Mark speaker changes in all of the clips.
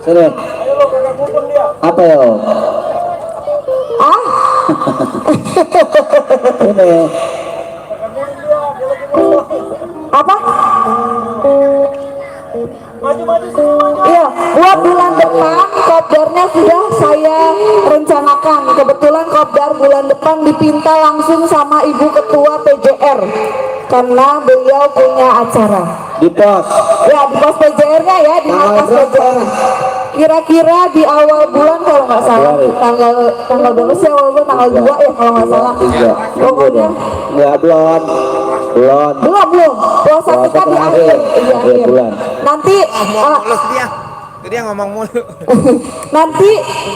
Speaker 1: Sini. Apa ya?
Speaker 2: Ah,
Speaker 1: Ini.
Speaker 2: apa? Iya, buat bulan depan kopdarnya sudah saya rencanakan. Kebetulan kopdar bulan depan dipinta langsung sama Ibu Ketua PJR karena beliau punya acara.
Speaker 1: Di pos.
Speaker 2: Ya, di pos PJR-nya ya, di markas PJR. Kira-kira di awal bulan kalau nggak salah, tanggal berapa sih awal bulan? Tanggal 2 ya kalau nggak salah. Pokoknya
Speaker 1: Nggak belum.
Speaker 2: belum. Puasa kita di akhir. Iya,
Speaker 1: akhir bulan.
Speaker 2: Nanti
Speaker 3: Mulus dia ngomong mulu.
Speaker 2: nanti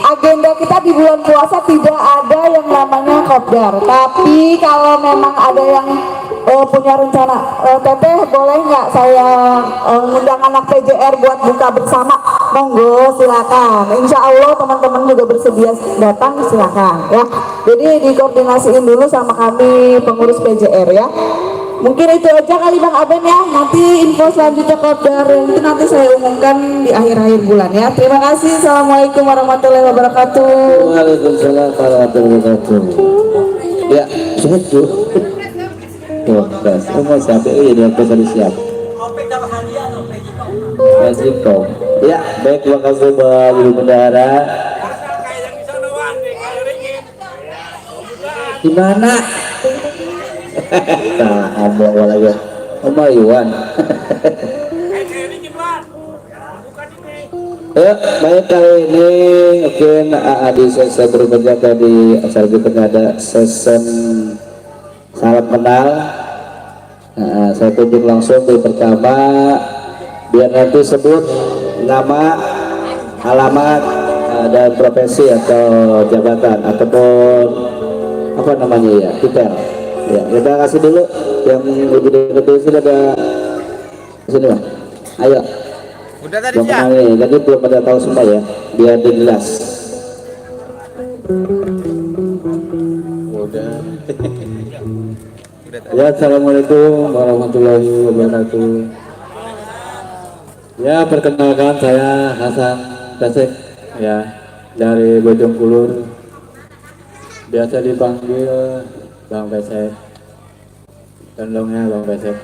Speaker 2: agenda kita di bulan puasa tidak ada yang namanya kopdar. Tapi kalau memang ada yang punya rencana, Teteh boleh nggak saya ngundang anak PJR buat buka bersama? Monggo silakan. Insya Allah teman-teman juga bersedia datang, silakan ya. Jadi dikoordinasiin dulu sama kami pengurus PJR ya. Mungkin itu aja kali Bang Aben ya. Nanti info selanjutnya kopdar itu nanti saya umumkan di akhir-akhir bulan ya. Terima kasih. Assalamualaikum warahmatullahi wabarakatuh.
Speaker 1: Waalaikumsalam warahmatullahi wabarakatuh. Ya, setuju. Tuh, guys, semua siap ini dia pesan siap. Resiko. Ya, baik, terima kasih Pak Ibu Bendahara. Di mana? Nah, abang lagi. Oma Iwan. Ya, baik kali ini mungkin di sesi berikutnya di acara kita ada session salam kenal. Nah, saya tunjuk langsung di pertama biar nanti sebut nama, alamat dan profesi atau jabatan ataupun apa namanya ya, titel. Ya, kita kasih dulu yang lebih dekat sini ada sini Bang. Ayo.
Speaker 3: Udah tadi
Speaker 1: Belum
Speaker 3: ya.
Speaker 1: kenal, tadi belum pada tahu semua ya, biar jelas. Udah. Ya, assalamualaikum warahmatullahi wabarakatuh. Ya, perkenalkan saya Hasan Pesek ya, dari Bojongkulur. Biasa dipanggil Bang Pesek. Kendongnya Bang Pesek.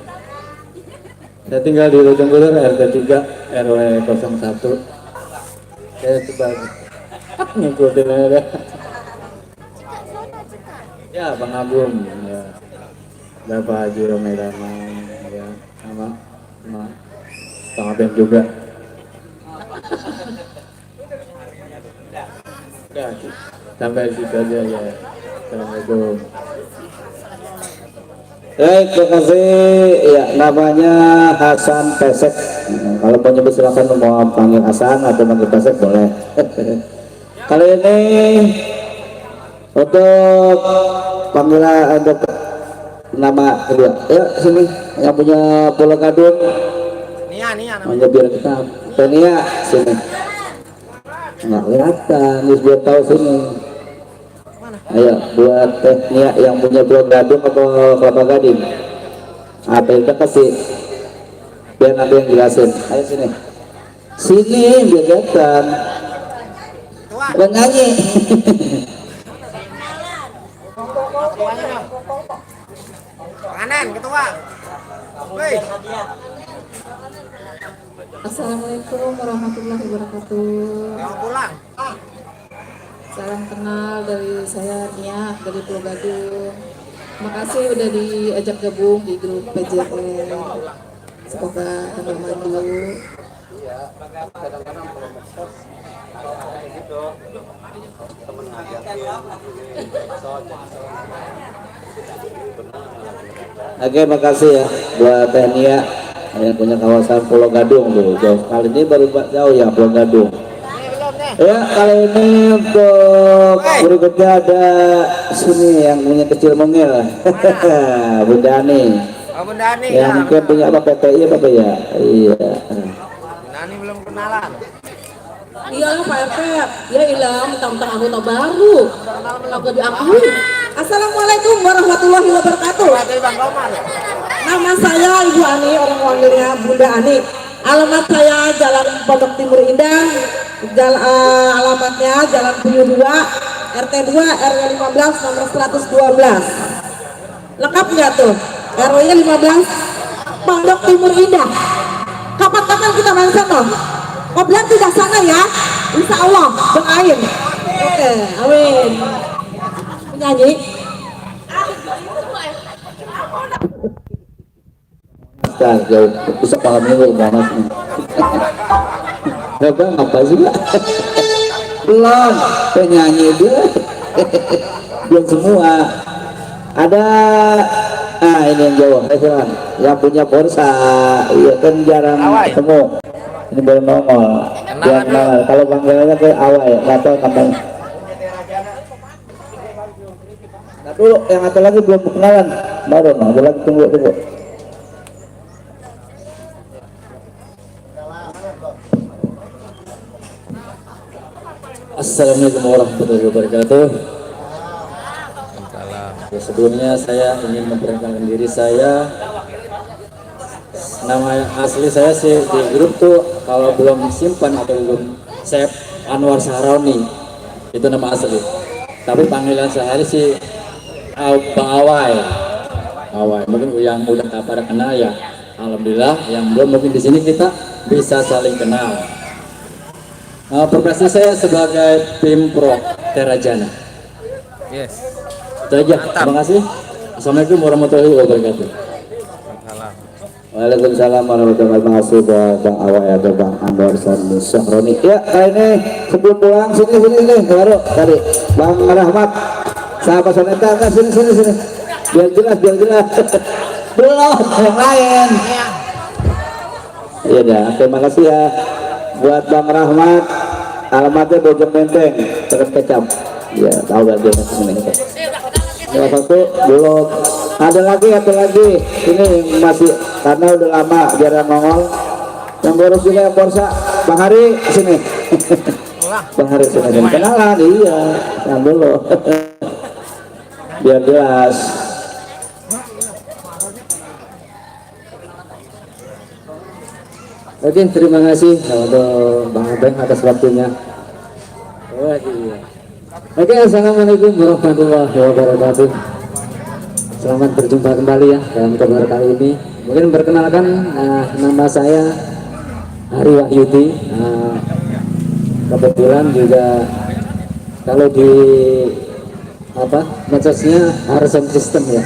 Speaker 1: Saya tinggal di Bojongkulur RT 3 RW 01. Saya sebagai ngikutin aja. Ya, Bang Agung ya. Bapak Haji Romedana ya, sama Bang Aben juga. Ya, sampai situ aja ya. Assalamualaikum. Terima kasih. Ya, namanya Hasan Pesek. Kalau mau nyebut silakan, mau panggil Hasan atau panggil Pesek boleh. Kali ini untuk panggilan untuk nama kedua. Ya, sini yang punya Pulau Gadung.
Speaker 3: Nia
Speaker 1: Hanya biar kita Nia sini. Nggak kelihatan, biar tahu sini. Ayo buat Teh Nia yang punya Pulau Gadung atau Kelapa Gading. Apa yang kita kasih? Biar nanti yang jelasin. Ayo sini. Sini biar kelihatan. Bukan nyanyi.
Speaker 3: kanan ketua. Woi.
Speaker 2: Assalamualaikum warahmatullahi wabarakatuh.
Speaker 3: Yang pulang.
Speaker 2: Salam kenal dari saya Nia dari Pulau Gadung. Terima kasih udah diajak gabung di grup PJR. Semoga tambah maju.
Speaker 1: Oke, makasih ya buat Teh Nia yang punya kawasan Pulau Gadung tuh. Jauh sekali ini baru jauh ya Pulau Gadung. Ya, kali ini untuk berikutnya ada sini yang punya kecil mungil. Bunda Ani.
Speaker 3: Oh, Bunda Ani.
Speaker 1: Yang mungkin punya apa PTI apa ya? Iya.
Speaker 3: Bunda Ani belum kenalan.
Speaker 2: Iya Pak RT, ya ilah mentang-mentang anggota baru, agak diakui. Assalamualaikum warahmatullahi wabarakatuh.
Speaker 3: Dari Bang Roman.
Speaker 2: Nama saya Ibu Ani, orang panggilnya Bunda Ani.
Speaker 4: Alamat saya Jalan Pondok Timur Indah, alamatnya Jalan Puyuh 2, RT 2 RW 15 nomor 112. Lengkap nggak tuh? RW-nya 15 Pondok Timur Indah. Kapan-kapan kita main sana? Kopdar tidak sana ya? Insya Allah doain. Oke, amin. Penyanyi.
Speaker 1: Sekarang jauh besok malam minggu panas nih. Bang apa sih Pak? Belum penyanyi dia. Belum semua. Ada ini yang jauh, yang punya Borsa, iya kan jarang ketemu. Ini baru nongol. Yang nongol. Kalau panggilannya ke awal ya, nggak tahu namanya. Nah dulu yang satu lagi belum kenalan, baru ada lagi tunggu. Assalamualaikum warahmatullahi wabarakatuh. Ya, sebelumnya saya ingin memperkenalkan diri saya. Nama asli saya sih di grup tuh kalau belum simpan atau belum save Anwar Sahroni, itu nama asli. Tapi panggilan sehari sih Bang Awai. Mungkin yang udah pada kenal ya. Alhamdulillah, yang belum mungkin di sini kita bisa saling kenal. Profesi saya sebagai tim pro Terajana.
Speaker 3: Yes.
Speaker 1: Itu aja. Terima kasih. Assalamualaikum warahmatullahi wabarakatuh. Waalaikumsalam warahmatullahi wabarakatuh. Bang Awai atau Bang Anwar Sahroni. Ya, kali ini sebelum pulang sini baru tadi Bang Rahmat, sahabat Soneta kan sini. Biar jelas. Belum yang lain. Iya dah. Terima kasih ya buat Bang Rahmat. Alamatnya Bojong Menteng, Terus Kecap. Ya, tahu gak dia sini. Ya, satu belum. Ada lagi. Ini masih karena udah lama jarang nongol. Yang baru juga yang Borsa, Bang Hari sini. Bang Hari sini. Kenalan, iya. Yang dulu. Biar jelas. Oke, terima kasih untuk Bang Abeng atas waktunya. Oke, assalamualaikum warahmatullahi wabarakatuh. Selamat berjumpa kembali ya dalam kabar kali ini. Mungkin perkenalkan nama saya Hari Wahyudi. Kebetulan juga kalau di medsosnya Harsan System ya.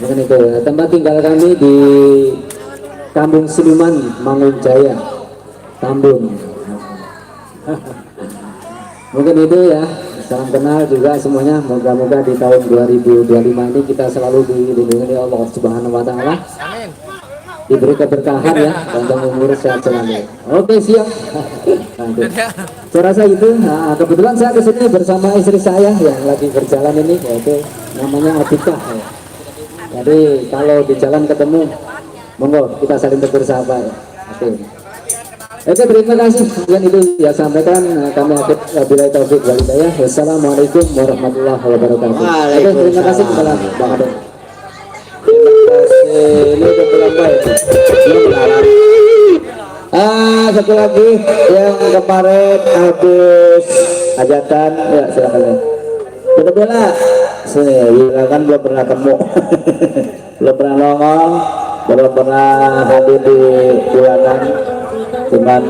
Speaker 1: Mungkin itu ya. Tempat tinggal kami di Kampung Siluman, Mangunjaya, Tambun. Mungkin itu ya. Salam kenal juga semuanya. Moga-moga di tahun 2025 ini kita selalu dilindungi oleh Allah Subhanahu wa Ta'ala. Diberi keberkahan ya, panjang umur sehat selalu. Oke, siap. Saya rasa itu. Kebetulan saya kesini bersama istri saya yang lagi berjalan ini, yaitu namanya Atika. Jadi kalau di jalan ketemu, monggo kita saling tegur sapa ya. Oke, terima kasih. Kemudian itu ya sampaikan kami akhir wabillahi taufik wal hidayah. Wassalamualaikum warahmatullahi wabarakatuh. Oke, terima kasih kepada Bang Ade. Ini udah berapa ya? Satu lagi yang kemarin habis hajatan ya, silakan ya. Bela sini, kan belum pernah temu. Belum pernah nongol, belum pernah hadir di bulanan, cuman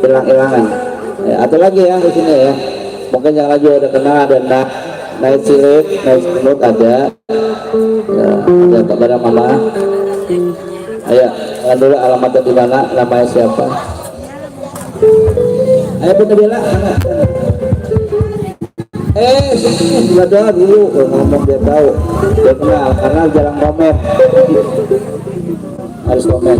Speaker 1: hilang-hilangan. Atau lagi ya di sini ya. Mungkin yang lagi udah kenal ada naik cilik, naik semut ada. Ya, ada kepada mama. Ayo, dulu alamatnya di mana, namanya siapa? Ayo Bunda Bella, sini belajar dulu, ngomong dia tahu, dia kenal, karena jarang komen, harus komen.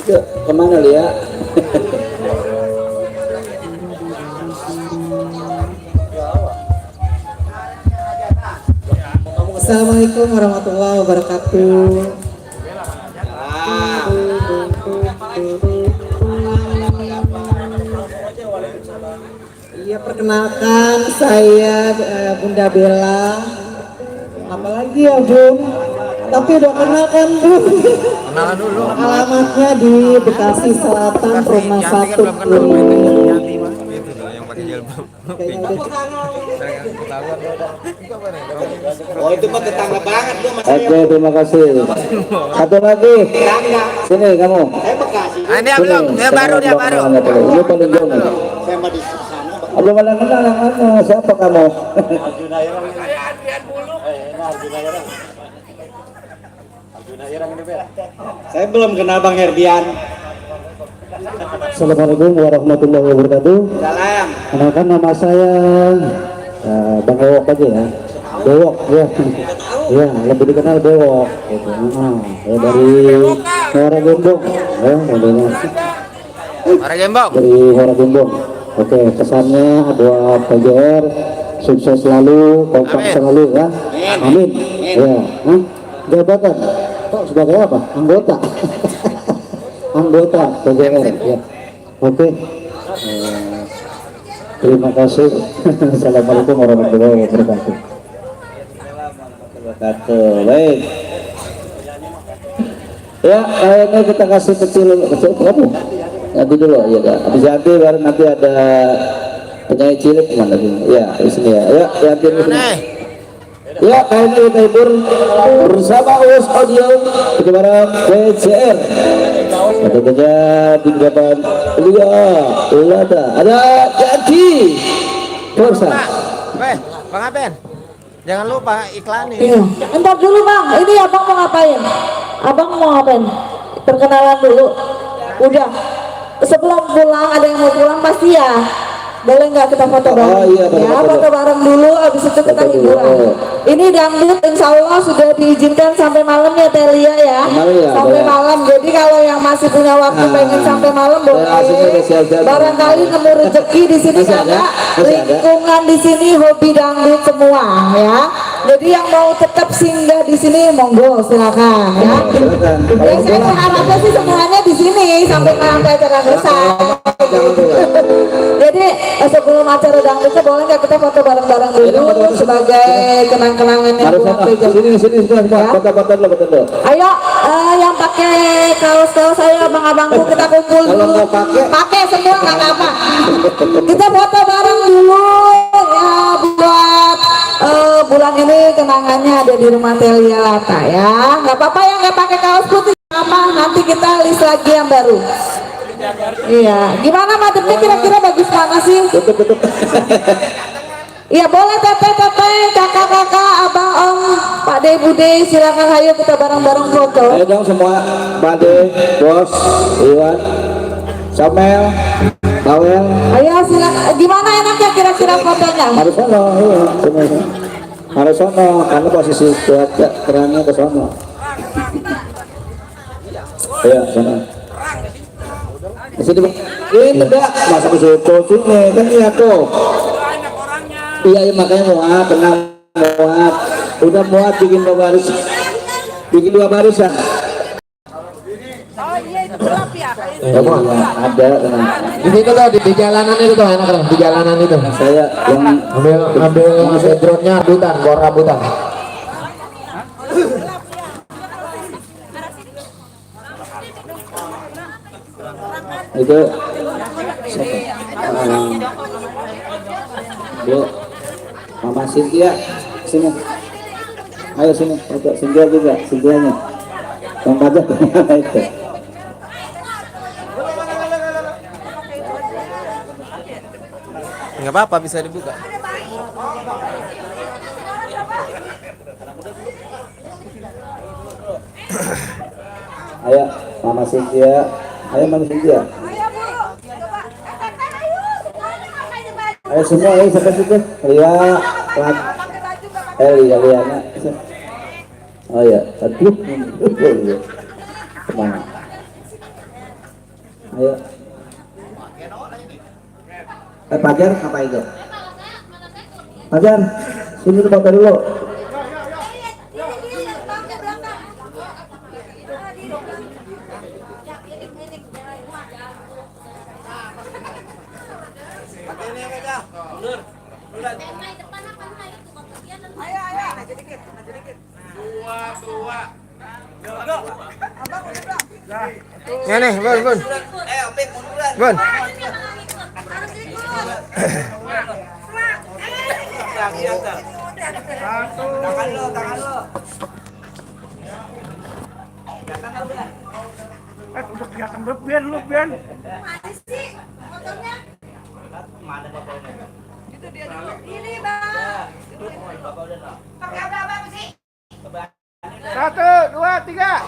Speaker 1: Yuk, kemana Lia?
Speaker 4: Assalamualaikum warahmatullahi wabarakatuh. Iya, Perkenalkan saya Bunda Bella. Apalagi ya Bun? Tapi udah kenal kan Bun?
Speaker 3: Kenalan dulu.
Speaker 4: Alamatnya di Bekasi Selatan, Rumah
Speaker 3: Yanti
Speaker 4: 1
Speaker 3: kan belum kenal. Yanti mah itu loh yang pakai jilbab.
Speaker 4: Kayaknya udah
Speaker 3: Ketahuan.
Speaker 5: Oh itu mah tetangga banget tuh mas.
Speaker 1: Oke, terima kasih. Satu lagi. Sini kamu.
Speaker 5: Saya Bekasi.
Speaker 3: Ah, dia belum, dia baru, dia baru.
Speaker 1: Ini paling jauh nih.
Speaker 5: Saya mah di sana.
Speaker 1: Belum ada kenal yang mana? Siapa kamu?
Speaker 5: Arjuna Irang. Arjuna Irang. Arjuna Irang ini Bel. Saya belum kenal Bang Herdian.
Speaker 1: Assalamualaikum warahmatullahi wabarakatuh.
Speaker 5: Salam.
Speaker 1: Kenalkan nama saya Bang Ewok aja ya. Bewok ya. Ya, lebih dikenal Bewok. Gitu. Ya dari Muara Gembong. Ya, modelnya.
Speaker 3: Para gembong.
Speaker 1: Dari Muara Gembong. Oke, pesannya buat PGR sukses selalu, kompak
Speaker 3: Amin.
Speaker 1: selalu ya. Amin. Ya, Hah? Jabatan. Kok sebagai apa? Anggota. Anggota PGR ya. Oke. Terima kasih. Assalamualaikum warahmatullahi wabarakatuh. Baik. Ya, ini kita kasih kecil kamu. Nanti dulu ya, habis nanti baru nanti ada penyanyi cilik mana sini? Ya, di sini ya. Ya, nanti di sini. Ya, kali ini kita hibur bersama US Audio bareng PCR. Tentunya di depan Ulada ada Janji Korsa.
Speaker 3: Weh, Bang Aben. Jangan lupa iklanin.
Speaker 2: Iya. Entar dulu bang, ini abang mau ngapain? Abang mau ngapain? Perkenalan dulu. Udah. Sebelum pulang, ada yang mau pulang pasti ya. Boleh nggak kita foto bareng?
Speaker 1: Oh, iya,
Speaker 2: Ya,
Speaker 1: foto.
Speaker 2: foto bareng dulu, abis itu kita
Speaker 1: Foto dulu.
Speaker 2: hiburan. Ini dangdut insya Allah sudah diizinkan sampai malam ya Telia ya.
Speaker 1: Malam ya,
Speaker 2: Sampai
Speaker 1: boleh.
Speaker 2: malam. Jadi kalau yang masih punya waktu pengen sampai malam boleh.
Speaker 1: aslinya udah siap-siap.
Speaker 2: Barangkali nemu rezeki di sini
Speaker 1: Masih ada?
Speaker 2: karena
Speaker 1: Masih ada?
Speaker 2: lingkungan di sini hobi dangdut semua ya. Jadi yang mau tetap singgah di sini monggo silakan ya.
Speaker 1: Silakan.
Speaker 2: Ya saya berharapnya sih semuanya di sini sampai nanti acara selesai. Jadi sebelum acara dangdutnya boleh nggak kita foto bareng-bareng dulu sebagai kenang-kenangan yang
Speaker 1: Harus
Speaker 2: buat
Speaker 1: sana.
Speaker 2: PJ.
Speaker 1: Sini semua.
Speaker 2: Ya.
Speaker 1: Foto-foto dulu.
Speaker 2: Ayo yang pakai kaos-kaos saya abang-abangku kita kumpul
Speaker 1: Kalau
Speaker 2: dulu.
Speaker 1: nggak
Speaker 2: Pakai semua nggak apa-apa. Kita foto bareng dulu ya buat bulan ini kenangannya ada di rumah Telia Lata ya. Nggak apa-apa yang nggak pakai kaos putih apa nanti kita list lagi yang baru. Iya, gimana mademnya kira-kira bagus mana sih? Iya boleh teteh, kakak-kakak, abang, om, Pak De, Bude, silakan ayo kita bareng-bareng foto.
Speaker 1: Ayo dong semua, Pade, Bos, Iwan, Samuel, Bawel,
Speaker 2: Ayo silakan. Gimana enaknya kira-kira fotonya?
Speaker 1: harus sono, iya, semua. Harus sono, karena posisi cuaca terangnya ke sono. Iya, sono. Di sini, ini enggak, masa ke situ sini, kan iya tuh. Iya, makanya muat, tenang, muat. Udah muat bikin dua baris, barisan. Iya, ada tenang.
Speaker 6: Di situ tuh di jalanan itu tuh enak tuh di jalanan itu.
Speaker 1: Saya yang
Speaker 6: Ambil drone-nya rambutan, bor rambutan.
Speaker 1: itu Bu Mama Cynthia sini, ayo sini, foto Cynthia juga, Cynthianya yang pajak itu.
Speaker 3: Nggak apa-apa, bisa dibuka.
Speaker 1: Ayo Mama Cynthia, ayo Mama Cynthia, ayo semua, ayo sampai situ. Lia, Liana. Oh ya, aduh, kemana? Ayo. Pajar apa itu? Pajar, sini dulu, foto dulu.
Speaker 3: Ya nih, Bun, Bun. Bun.
Speaker 7: Udah kelihatan Ben lu Ben.
Speaker 2: Itu dia dulu. Ini bang. Pakai apa sih?
Speaker 7: 1, 2, 3.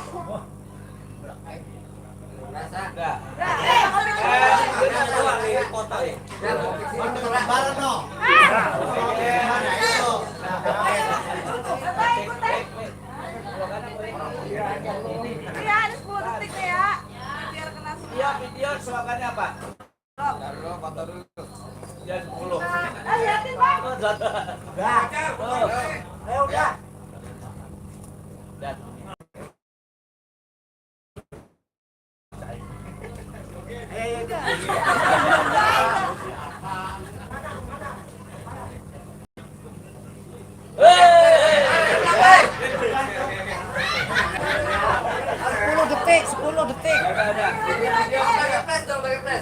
Speaker 2: Iya, ada 10 detik ya. Biar kena semua.
Speaker 5: Video slogannya apa? Foto dulu. Ya 10.
Speaker 2: Lihatin bang.
Speaker 5: Udah.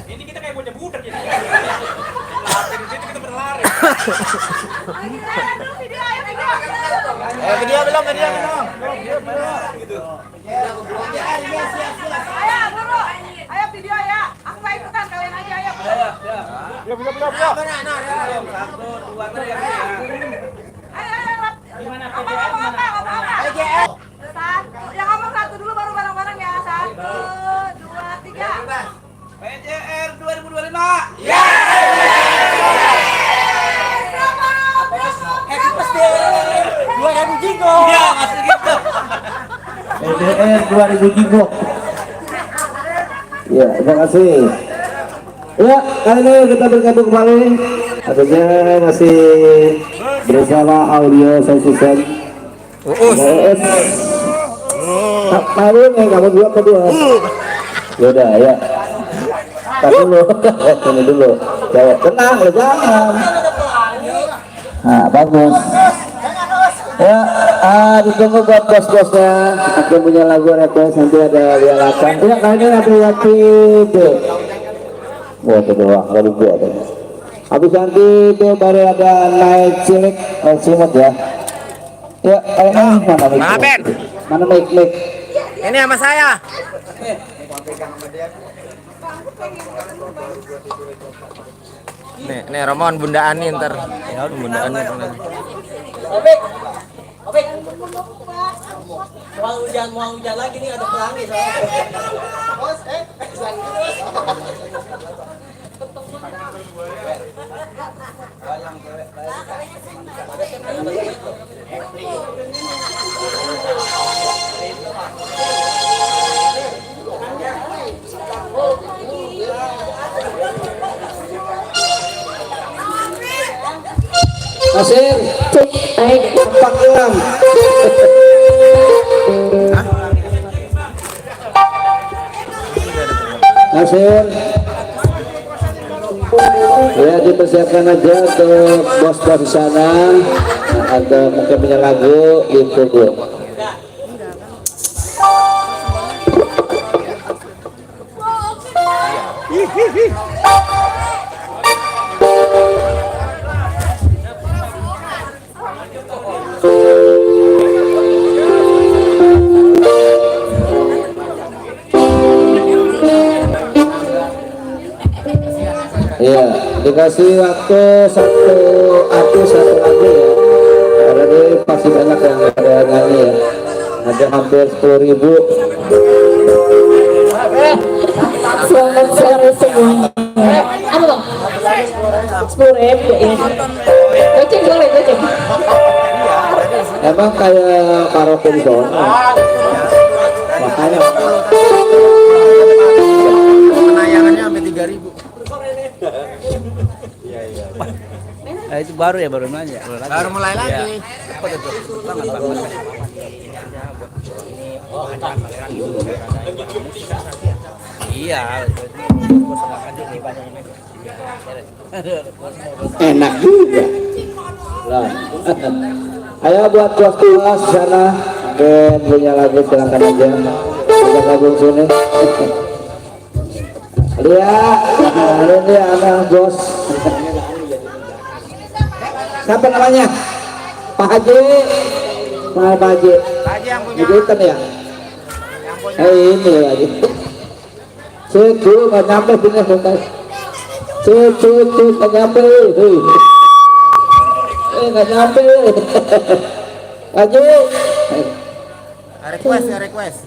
Speaker 5: Ini kita kayak bocah budak ya. Lari di situ kita berlari. Video belum.
Speaker 2: Ayo buru. Ayo video ya. Aku nggak ikutan, kalian aja ayo.
Speaker 7: Belum.
Speaker 5: 1, 2, 3 ya.
Speaker 2: Ayo. Gimana apa? Satu. Yang ngomong satu dulu baru bareng-bareng ya. 1, 2, 3.
Speaker 5: PJR 2025. Ya. Happy birthday. 2000 jigo. Iya, masih gitu.
Speaker 1: PDR 2000 gigo. Ya, terima kasih. Ya, kali ini kita bergabung kembali. Tentunya masih bersama audio sound system. Uus. Tak tahu nih kamu dua kedua. Yaudah ya. Tak dulu. Ini dulu. Cewek tenang, lo jangan. Nah, bagus. Ya, ditunggu buat bos-bosnya. Kita punya lagu request nanti ada Wialakan. Ya, kali ini ada Yati B. Wah, itu doang, lalu gua ada. Habis nanti itu baru ada naik cilik, cimut ya. Ya, mana mic?
Speaker 3: Bang Ben.
Speaker 1: Mana mic?
Speaker 3: Ini sama saya. Nih Roman Bunda Ani ntar. Ya, Bunda Ani.
Speaker 5: Mau hujan lagi nih, ada pelangi
Speaker 1: Nasir, empat enam. Nasir, ya dipersiapkan aja untuk bos-bos di sana atau mungkin punya lagu itu Bu. Iya, dikasih waktu satu lagu ya. Karena ini pasti banyak yang ada nyanyi ya. Ada hampir 10.000.
Speaker 2: Selamat sore semuanya. Apa bang? 10.000 ya. Goceng boleh goceng.
Speaker 1: Emang kayak karaoke di sana. Makanya
Speaker 3: Penayangannya sampai 3.000.
Speaker 5: Nah, itu baru ya, baru nanya.
Speaker 3: Baru mulai lagi.
Speaker 5: Iya.
Speaker 1: Enak juga. Lah. Ayo buat puas-puas sana. Mungkin punya lagu silakan aja. Kita gabung sini. Lihat, ini anak bos. Siapa namanya? Pak Haji. Pak Haji.
Speaker 3: Haji yang punya.
Speaker 1: Hitam ya?
Speaker 3: Yang punya.
Speaker 1: Ini lagi. Cucu nggak nyampe sini sebentar. Cucu nggak nyampe. Nggak nyampe. Haji.
Speaker 3: Request ya request.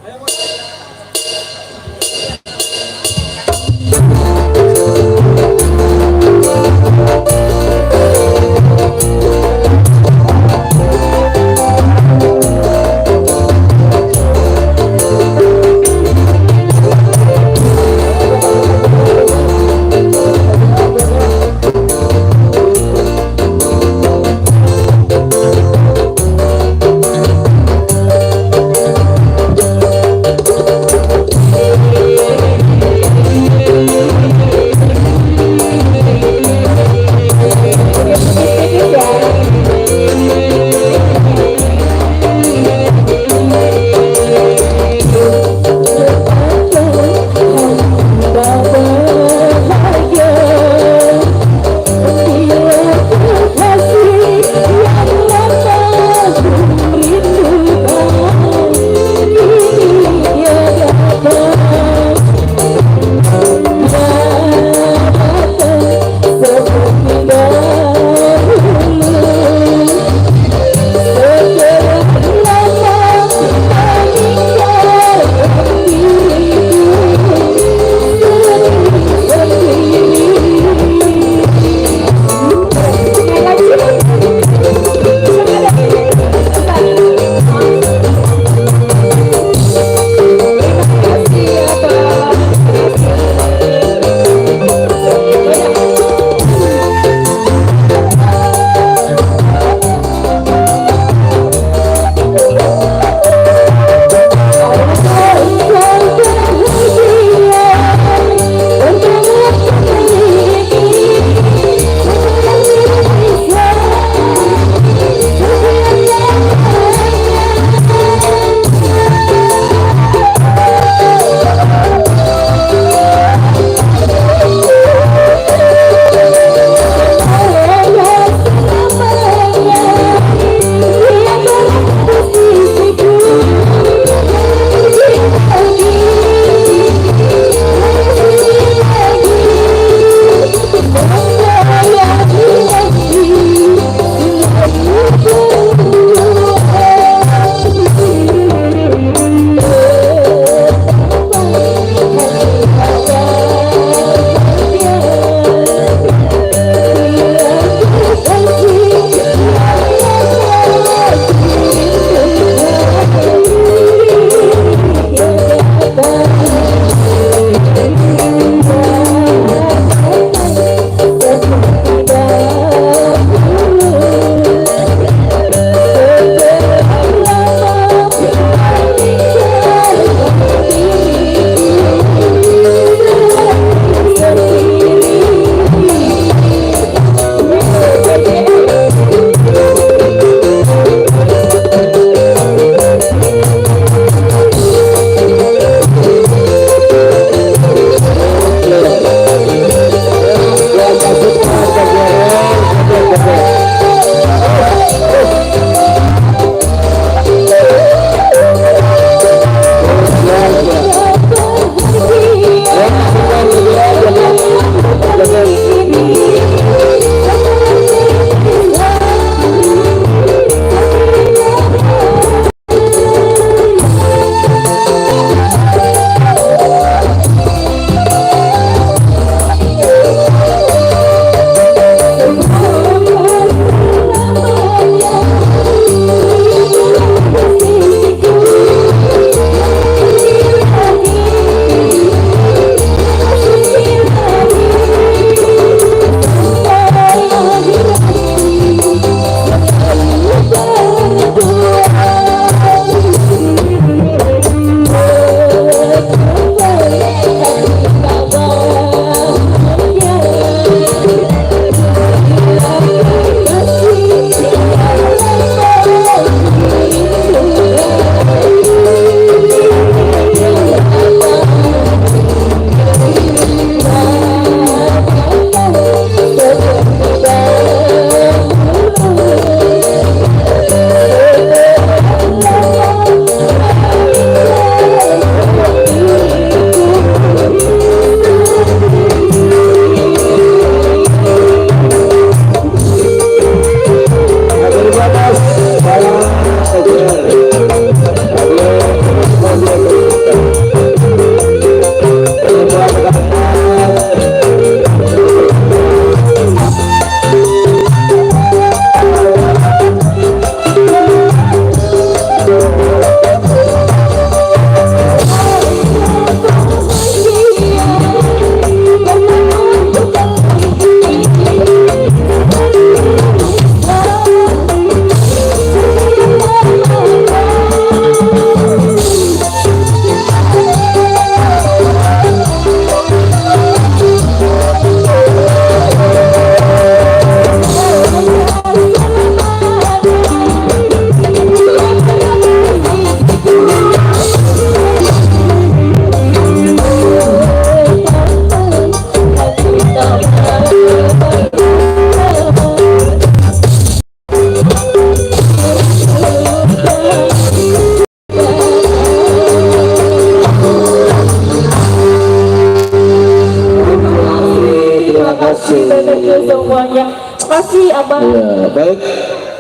Speaker 2: banyak. Makasih abang.
Speaker 1: Iya, baik.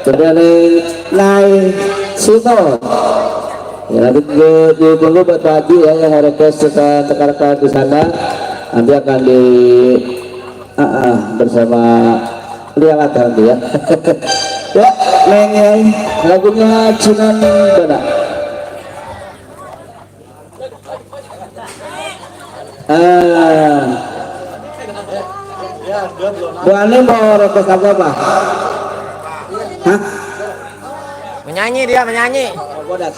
Speaker 1: Dari naik Sino. Ya, nanti ditunggu buat pagi ya yang request tekan-tekan di sana. Nanti akan di bersama lihat nanti ya. Ya, Neng ya, lagunya Cinan Bana. Bu Ani mau request apa Pak? Hah?
Speaker 3: Menyanyi dia, menyanyi.
Speaker 1: Oh, bodas.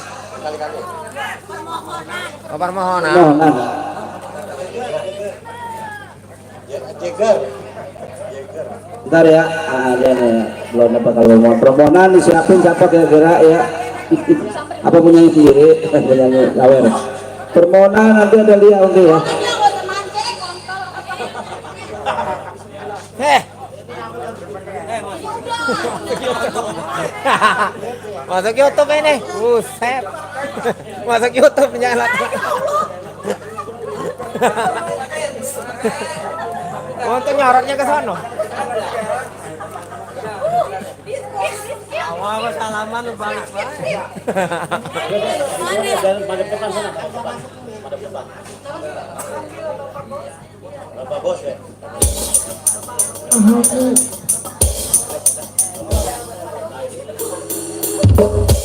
Speaker 3: Oh, permohonan.
Speaker 1: Permohonan. Bentar ya, ada nih, belum dapat kalau permohonan disiapin siapa kira-kira ya? Apa penyanyi sendiri? Penyanyi lawer. Permohonan nanti ada Lia nanti ya.
Speaker 3: Masuk YouTube ini. Buset. Masuk YouTube nyala. Untuk nyorotnya ke sono. Awal salaman lu balik balik.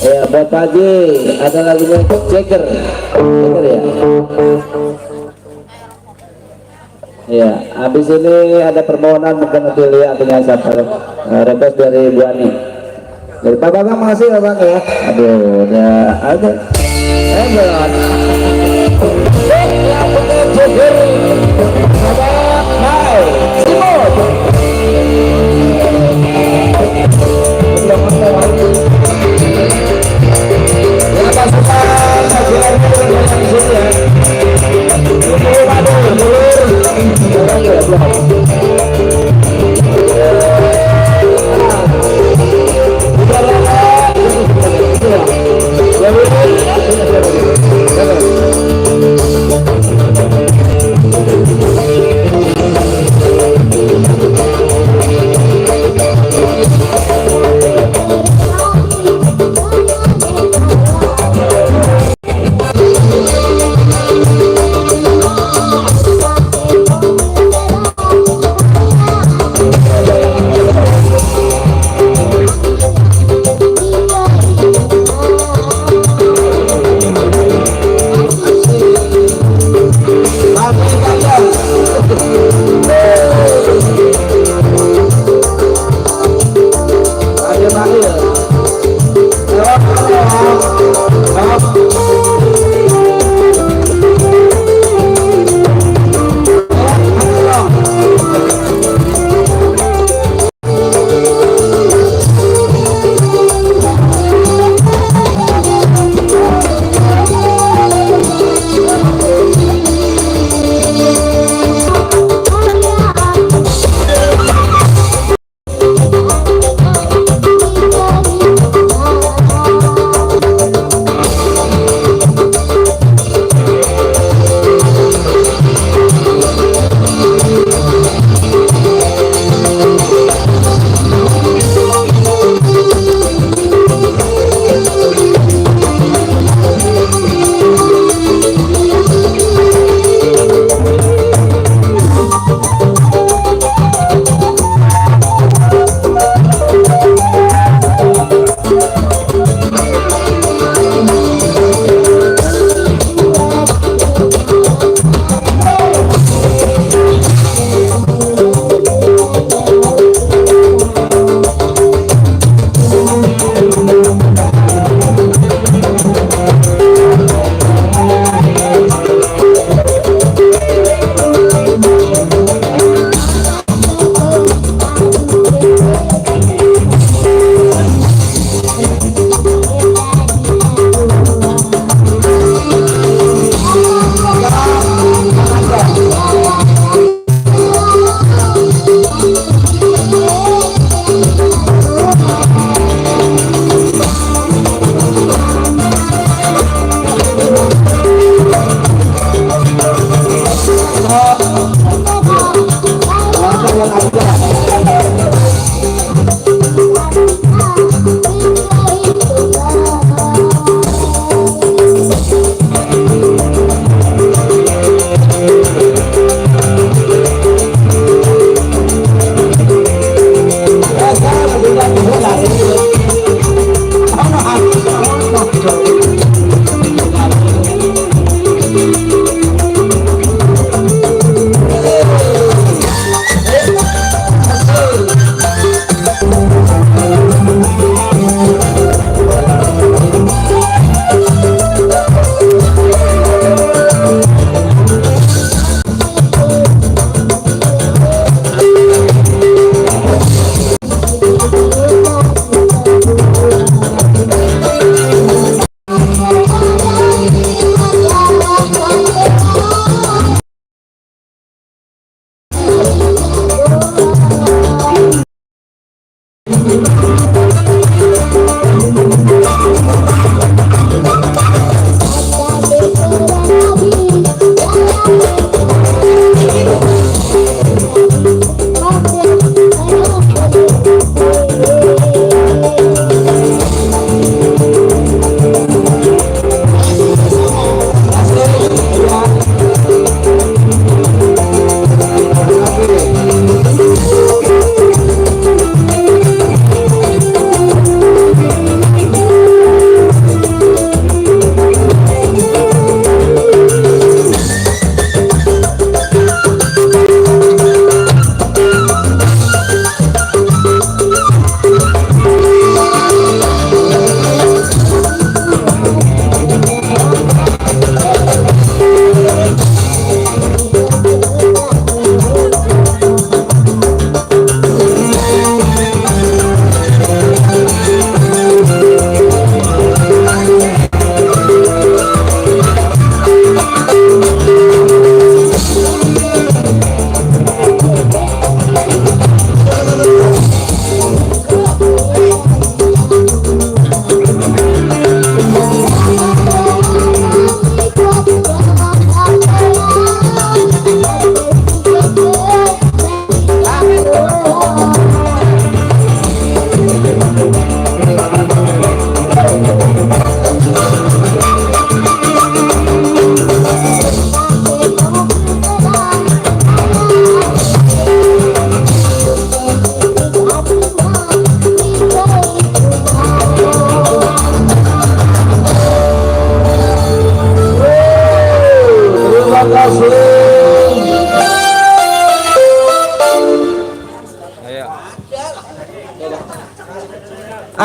Speaker 1: Ya buat pagi ada lagunya Jagger ya. Ya, habis ini ada permohonan mungkin nanti lihat dengan siapa request dari Bu Ani. Dari Pak Bang masih ya Bang ya. Aduh, udah ada. Belum. Yang penting Jagger. Abang, hai, Simon. Ya pasukan sajiannya dengan yang di sini ya.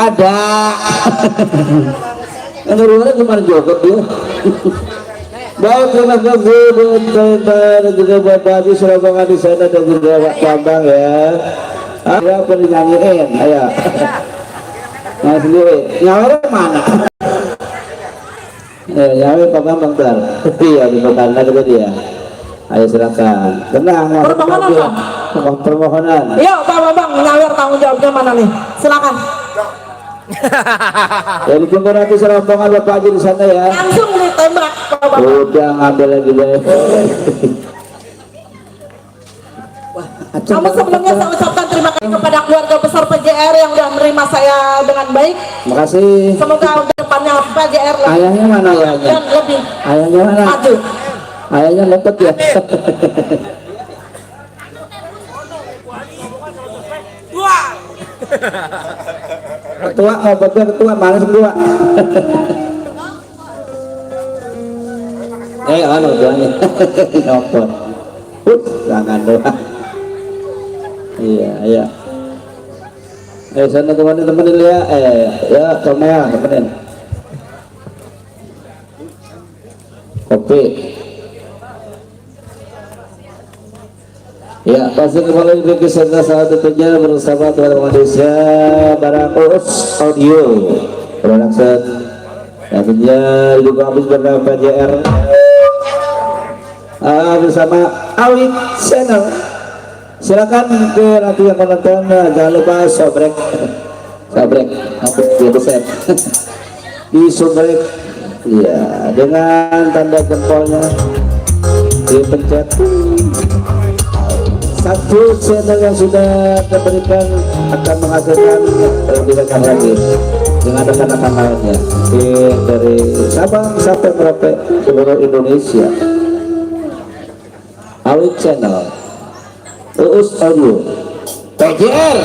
Speaker 1: ada. Yang luar cuma joget dia. Baik, terima kasih buat Tenta dan juga buat Babi Surabangan di sana dan juga Pak Bambang ya. Ya, perlu nyanyiin, ayo. Nah sendiri, nyawa mana? Nyawa Pak Bambang ntar. Iya, di pertanda juga dia. Ayo silakan. Tenang.
Speaker 4: Permohonan, Pak.
Speaker 1: Permohonan.
Speaker 4: Iya, Pak Bambang, nyawer tanggung jawabnya mana nih? Silakan.
Speaker 1: Ya ditunggu nanti serombongan Bapak Haji di sana ya.
Speaker 4: Langsung ditembak, Pak Bambang.
Speaker 1: Udah ngambil lagi deh.
Speaker 4: Namun sebelumnya saya ucapkan terima kasih kepada keluarga besar PJR yang sudah menerima saya dengan baik.
Speaker 1: Makasih.
Speaker 4: Semoga depannya PJR lebih
Speaker 1: Ayahnya mana ayahnya?
Speaker 4: dan lebih
Speaker 1: Ayahnya mana?
Speaker 4: maju.
Speaker 1: Ayahnya lepet ya. Ketua, betul ketua, mana ketua? Anu tuanya. Nopot. Jangan doang. Iya, iya. Sana teman-teman ya. Ya, Tomea, temenin. Kopi. Ya, pasti kembali di kisah salah satunya bersama teman-teman Indonesia Barakus Audio Production. Tentunya juga habis bersama PJR bersama Awit Channel. Silakan ke nanti yang menonton, jangan lupa sobrek, aku set di sobrek, iya dengan tanda jempolnya dipencet. Satu channel yang sudah diberikan akan menghasilkan lebih banyak lagi dengan rekan-rekan lainnya dari Sabang sampai Merauke seluruh Indonesia. Awit Channel, Uus Audio, PJR.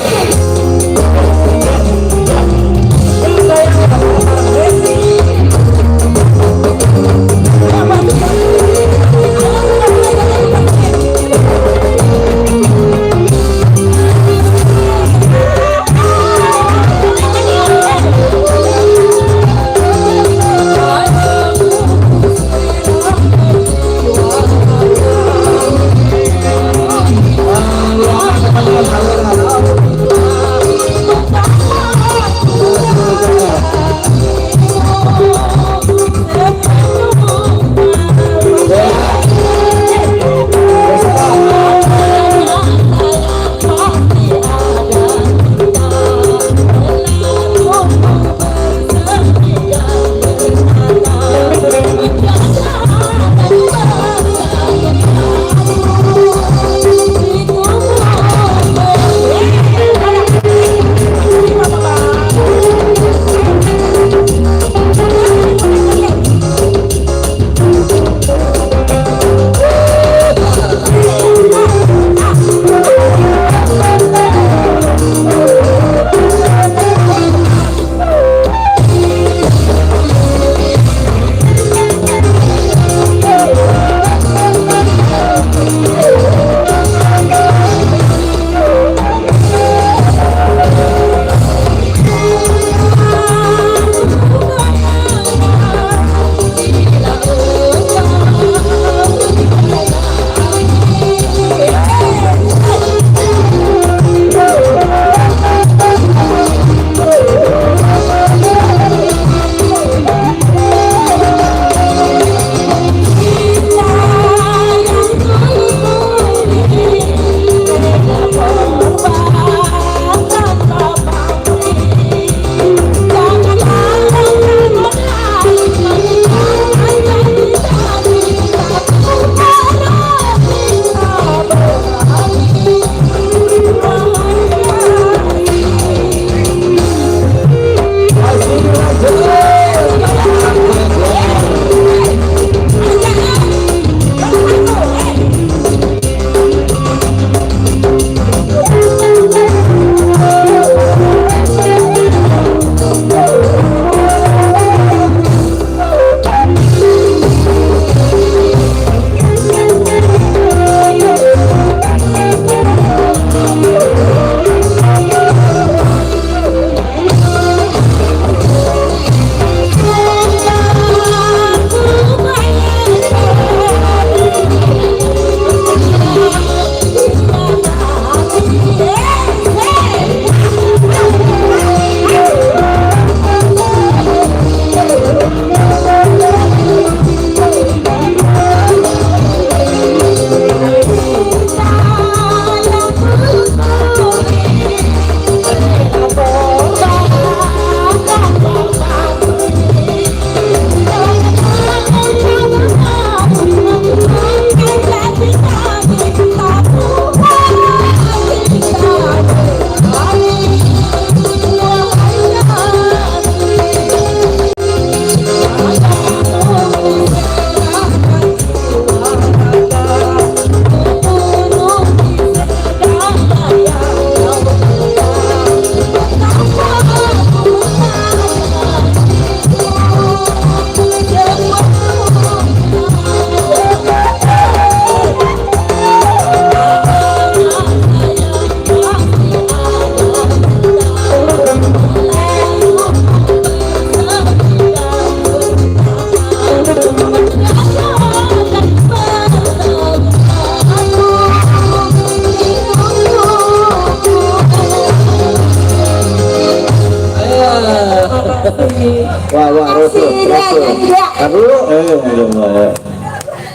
Speaker 1: dulu.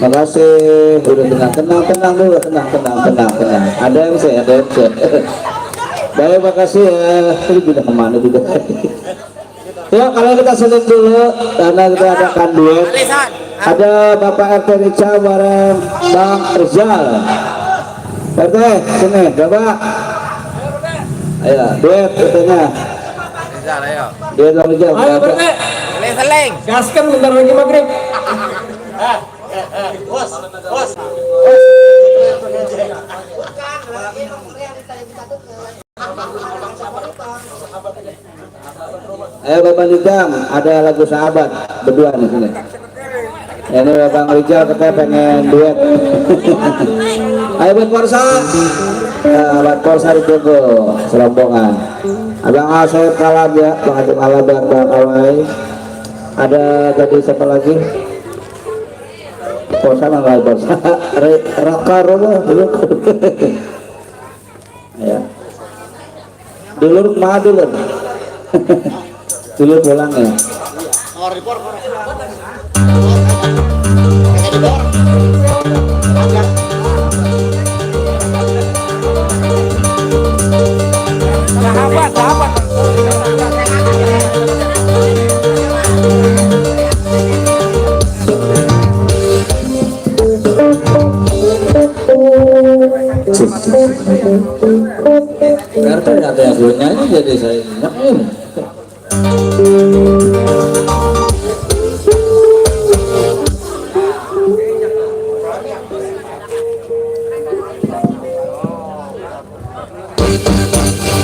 Speaker 1: Makasih. Udah tenang dulu, tenang. Ada MC. Baik, makasih ya. Ini pindah kemana juga? Ya, kalau kita selesai dulu karena kita adakan duet. Ada Bapak RT Rica bareng Bang Rizal. RT, sini, Bapak. Ayo, duet RT-nya.
Speaker 3: Rizal, ayo.
Speaker 1: Duet Bang Rizal.
Speaker 6: Ayo
Speaker 1: Bapak.
Speaker 6: Berte,
Speaker 3: Seling.
Speaker 6: gaskan bentar lagi maghrib.
Speaker 1: Ayo Bapak Rizal, ada lagu sahabat berdua di sini. Ini Bang Rizal kita pengen duet. Ayo buat Porsa. Nah, buat Porsa ditunggu serombongan. Abang Asep Kalab ya, Bang Asep Kalab dan Bang Awai. Ada tadi siapa lagi? Porsa mana Porsa? Raka Romo dulu. Ya. Dulur kemana dulur? Dulur pulang ya. Karena ada yang punya ini jadi saya nyakin.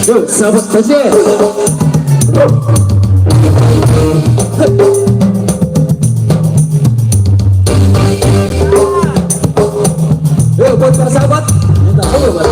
Speaker 1: Yuk, sahabat saja. Yuk, buat para sahabat. Kita ayo, Pak.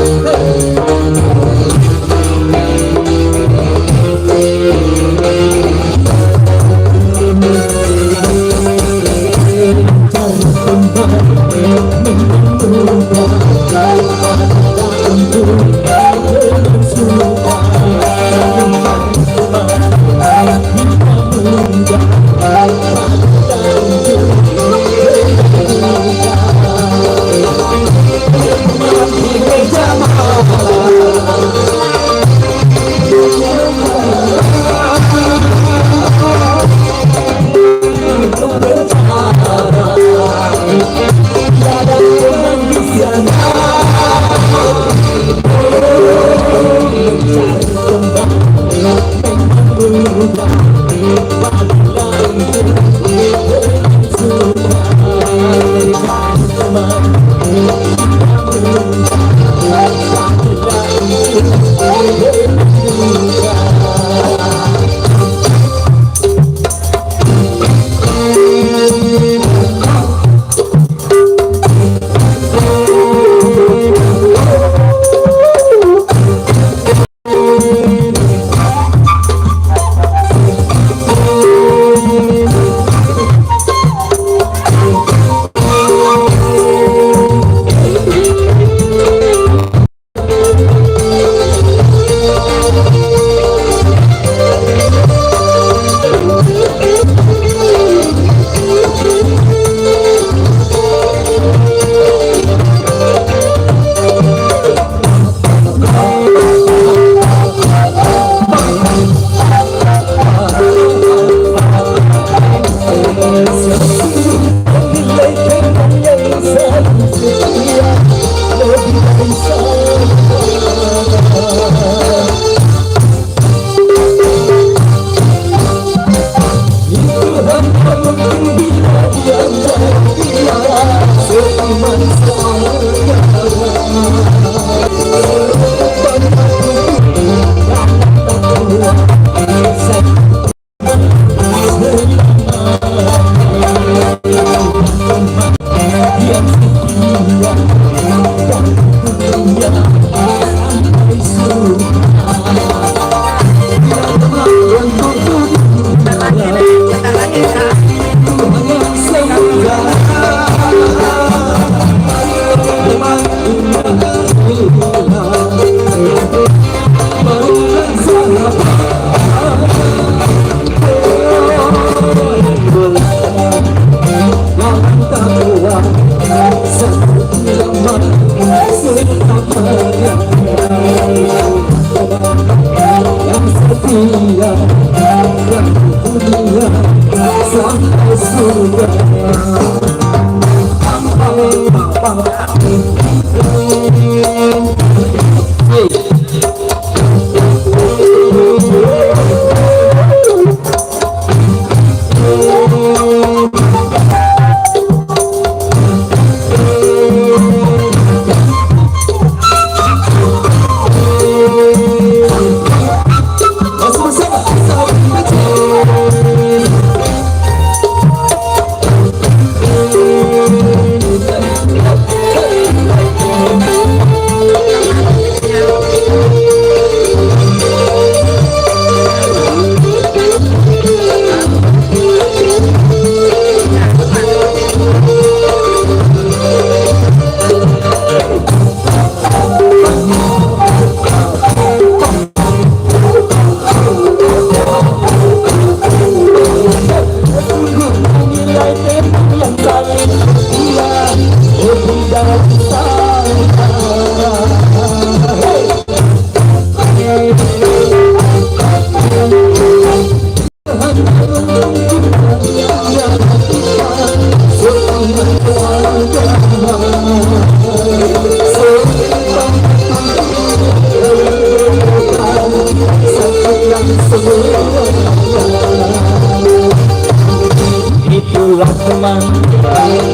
Speaker 8: Itulah teman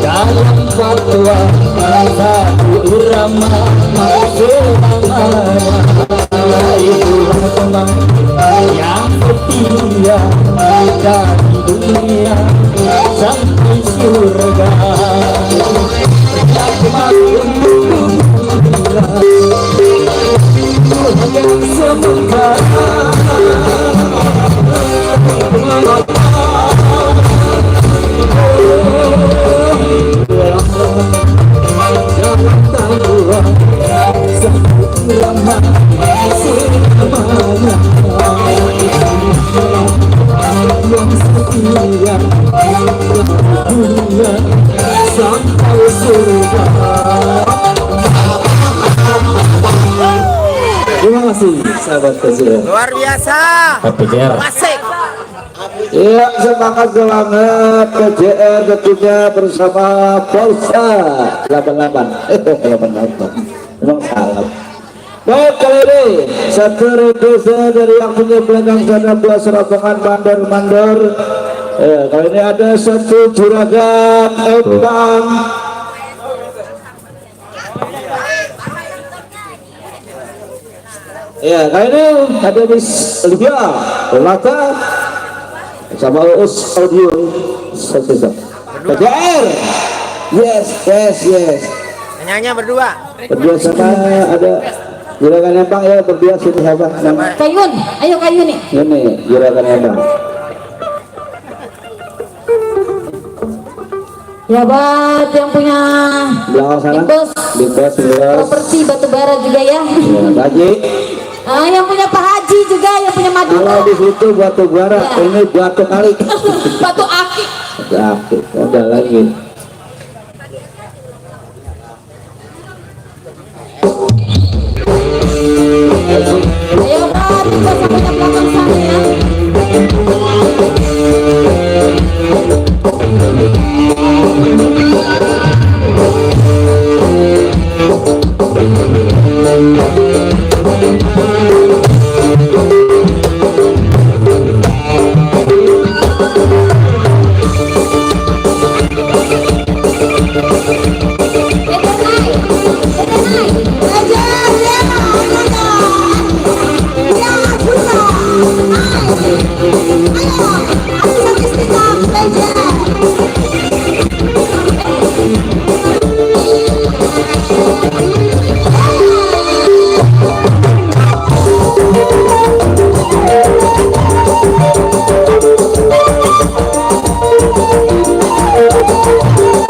Speaker 8: dalam fatwa satu irama selamanya. Itulah teman yang setia dari dunia sampai surga.
Speaker 1: Terima kasih sahabat kecil.
Speaker 3: Luar biasa.
Speaker 6: PJR.
Speaker 3: Asik.
Speaker 1: Iya, semangat banget PJR tentunya bersama Polsa 88. 88. Memang salah. Baik, kali ini satu reduce dari yang punya belakang sana belas rombongan mandor-mandor. Kali ini ada satu juragan Ebang. Ya, kali ini ada Miss Olivia Lata sama Uus Audio PJR. Yes.
Speaker 3: Hanya berdua.
Speaker 1: Berdua sama ada juragan Ebang ya, berdua sini siapa?
Speaker 2: Kayun, ayo Kayun nih.
Speaker 1: Ini juragan Ebang.
Speaker 2: Ya buat yang punya
Speaker 1: Belakang sana.
Speaker 2: Big Boss properti batubara juga ya.
Speaker 1: Ya, Haji.
Speaker 2: Yang punya Pak Haji juga, yang punya Madura.
Speaker 1: Kalau di situ batu bara,
Speaker 2: Ya.
Speaker 1: ini batu kali.
Speaker 2: Batu akik.
Speaker 1: Batu akik, ada lagi.
Speaker 2: Ayo buat kita sampai ke belakang sana ya.
Speaker 8: Thank you.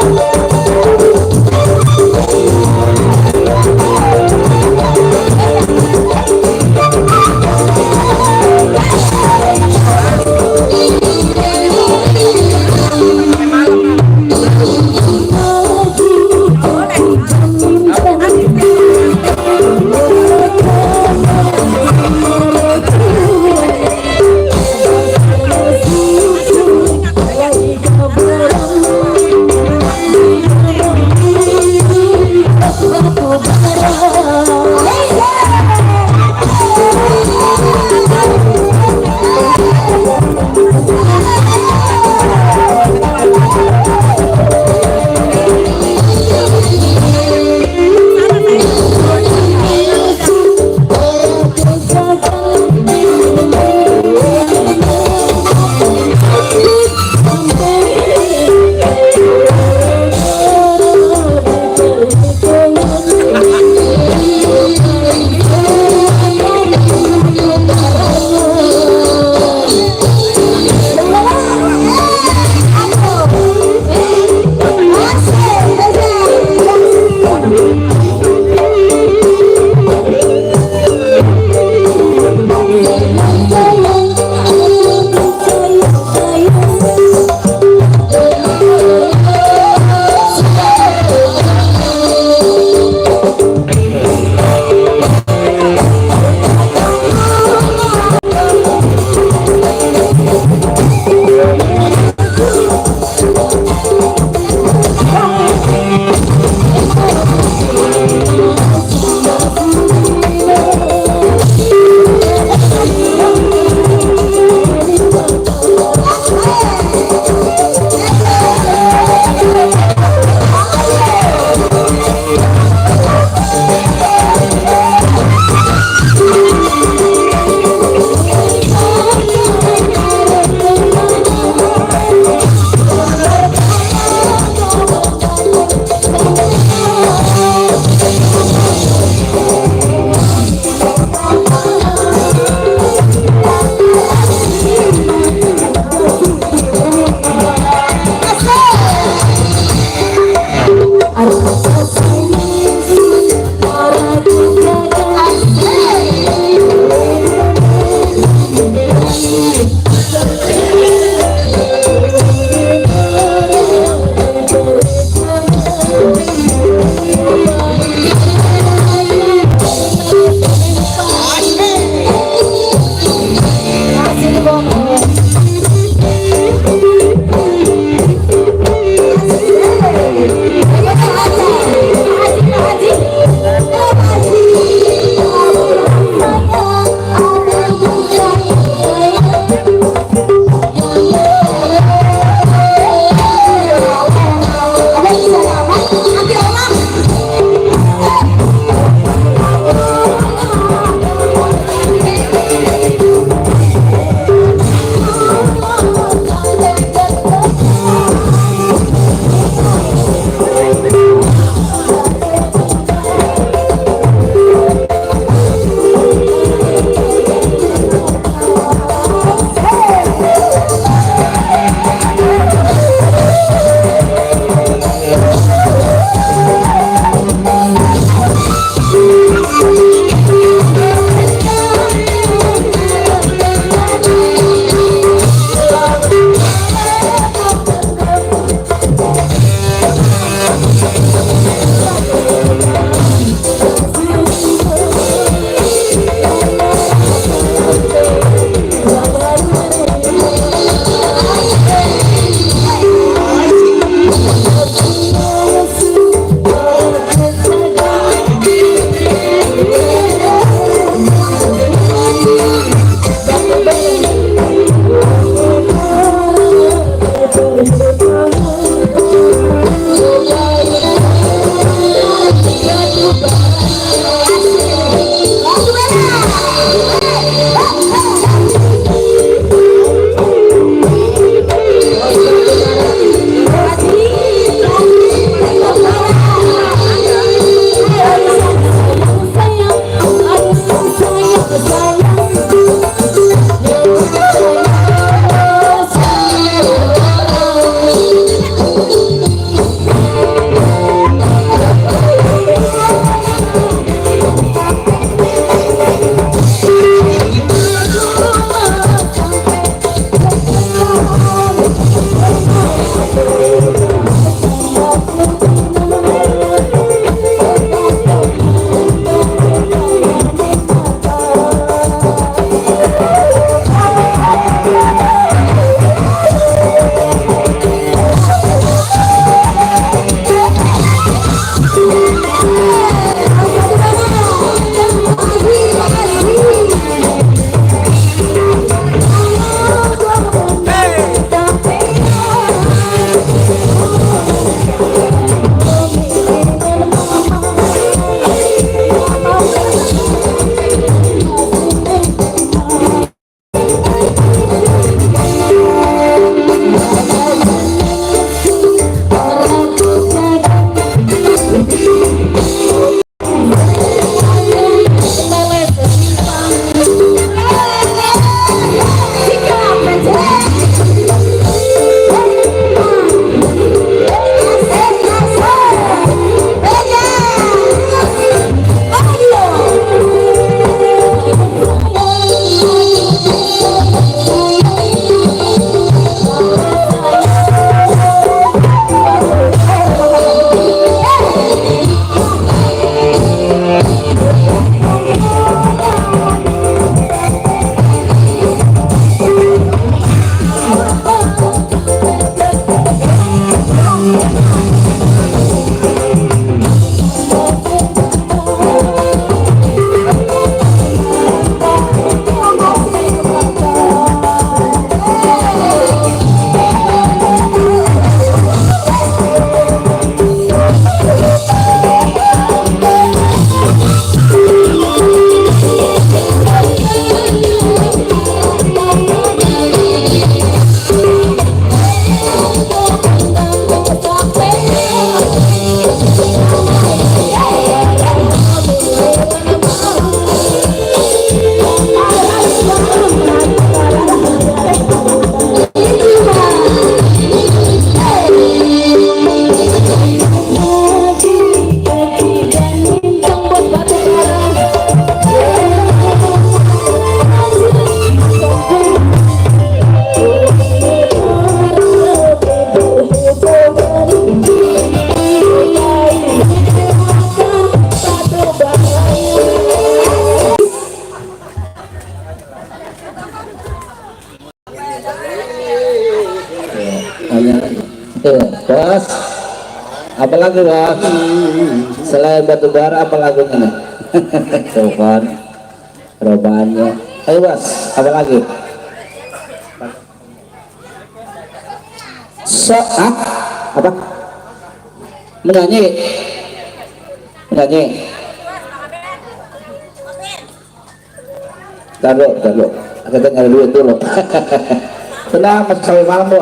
Speaker 1: Apa lagi bos? Selain batu bara apa lagunya nih? Telepon, perubahannya. Ayo bos, apa lagi? Apa? Menyanyi? Menyanyi? Taruh. Kita nyari duit dulu. Tenang, masih sampai malam bu.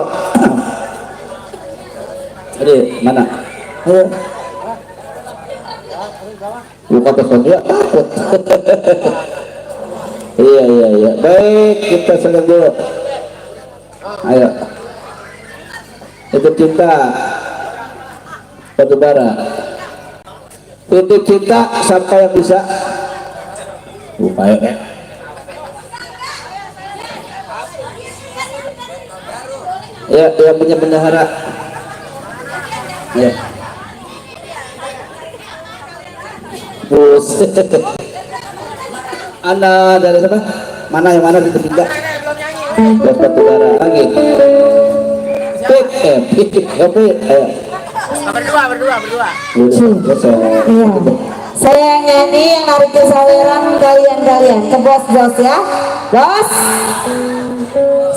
Speaker 1: Jadi mana? Ayo. Buka telepon dia takut. Iya. Baik, kita selesai dulu. Ayo. Itu cinta batubara. Itu cinta siapa yang bisa? Upaya. Ya, yang punya bendahara. Ya. Bus. Anda dari siapa? Mana yang mana di tiga? Dapat udara lagi. Ayo.
Speaker 3: Berdua.
Speaker 2: Iya. Saya yang nyanyi, yang narik ke saweran kalian ke bos ya. Bos.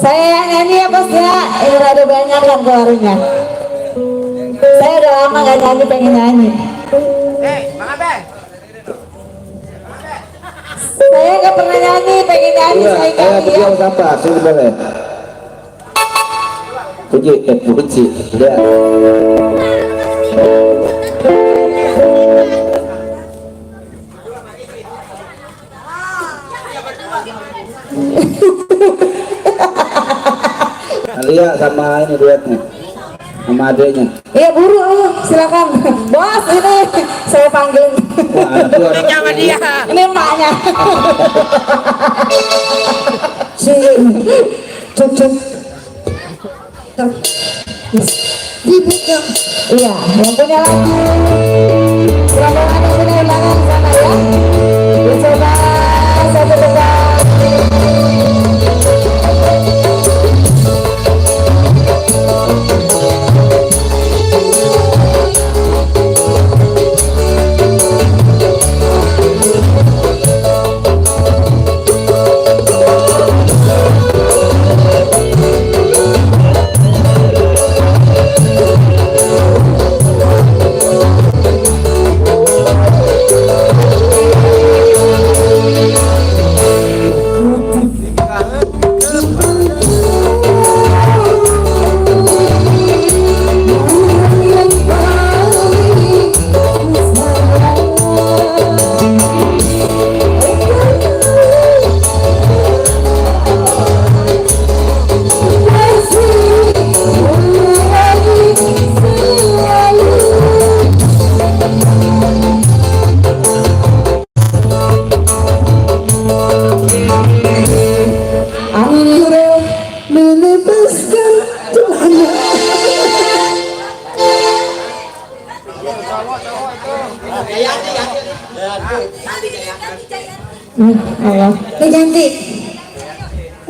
Speaker 2: Saya yang nyanyi ya bos ya. Ini rada banyak kan keluarnya. Saya udah lama gak nyanyi, pengen nyanyi.
Speaker 3: Bang Aben.
Speaker 2: Saya gak pernah nyanyi, pengen nyanyi.
Speaker 1: Iya,
Speaker 2: Saya
Speaker 1: ayo
Speaker 2: nyanyi ya.
Speaker 1: berdua apa? Sini boleh. Puji. Ya. Alia sama ini duetnya sama adeknya.
Speaker 2: Iya buru, ayo silakan. Bos ini saya panggil.
Speaker 1: Wah,
Speaker 3: Sama dia.
Speaker 2: Ini emaknya. Iya, yang punya lagu. Silakan ada punya ulangan sana ya. Dicoba satu dekat.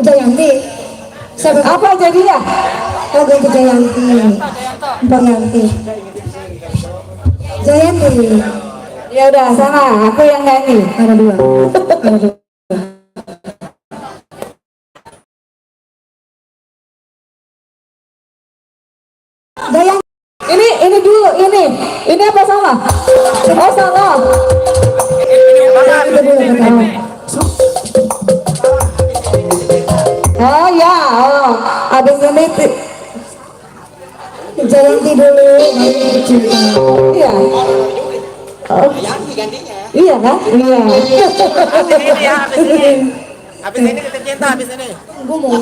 Speaker 9: Jayanti. Siapa?
Speaker 2: Apa jadinya?
Speaker 9: Oh, ganti Jayanti. Jayanti. Jayanti.
Speaker 2: Ya udah sana, aku yang nyanyi.
Speaker 9: Ada dua. Ada dua. Jayanti.
Speaker 2: Ini dulu, ini apa salah? Oh salah.
Speaker 9: Itu dulu ketawa.
Speaker 2: Oh ya, habis ini
Speaker 9: Jayanti dulu. Baru cinta.
Speaker 2: iya. Oh. Iya kan? Iya.
Speaker 3: Habis ini kita cinta, habis ini.
Speaker 9: Gue mau.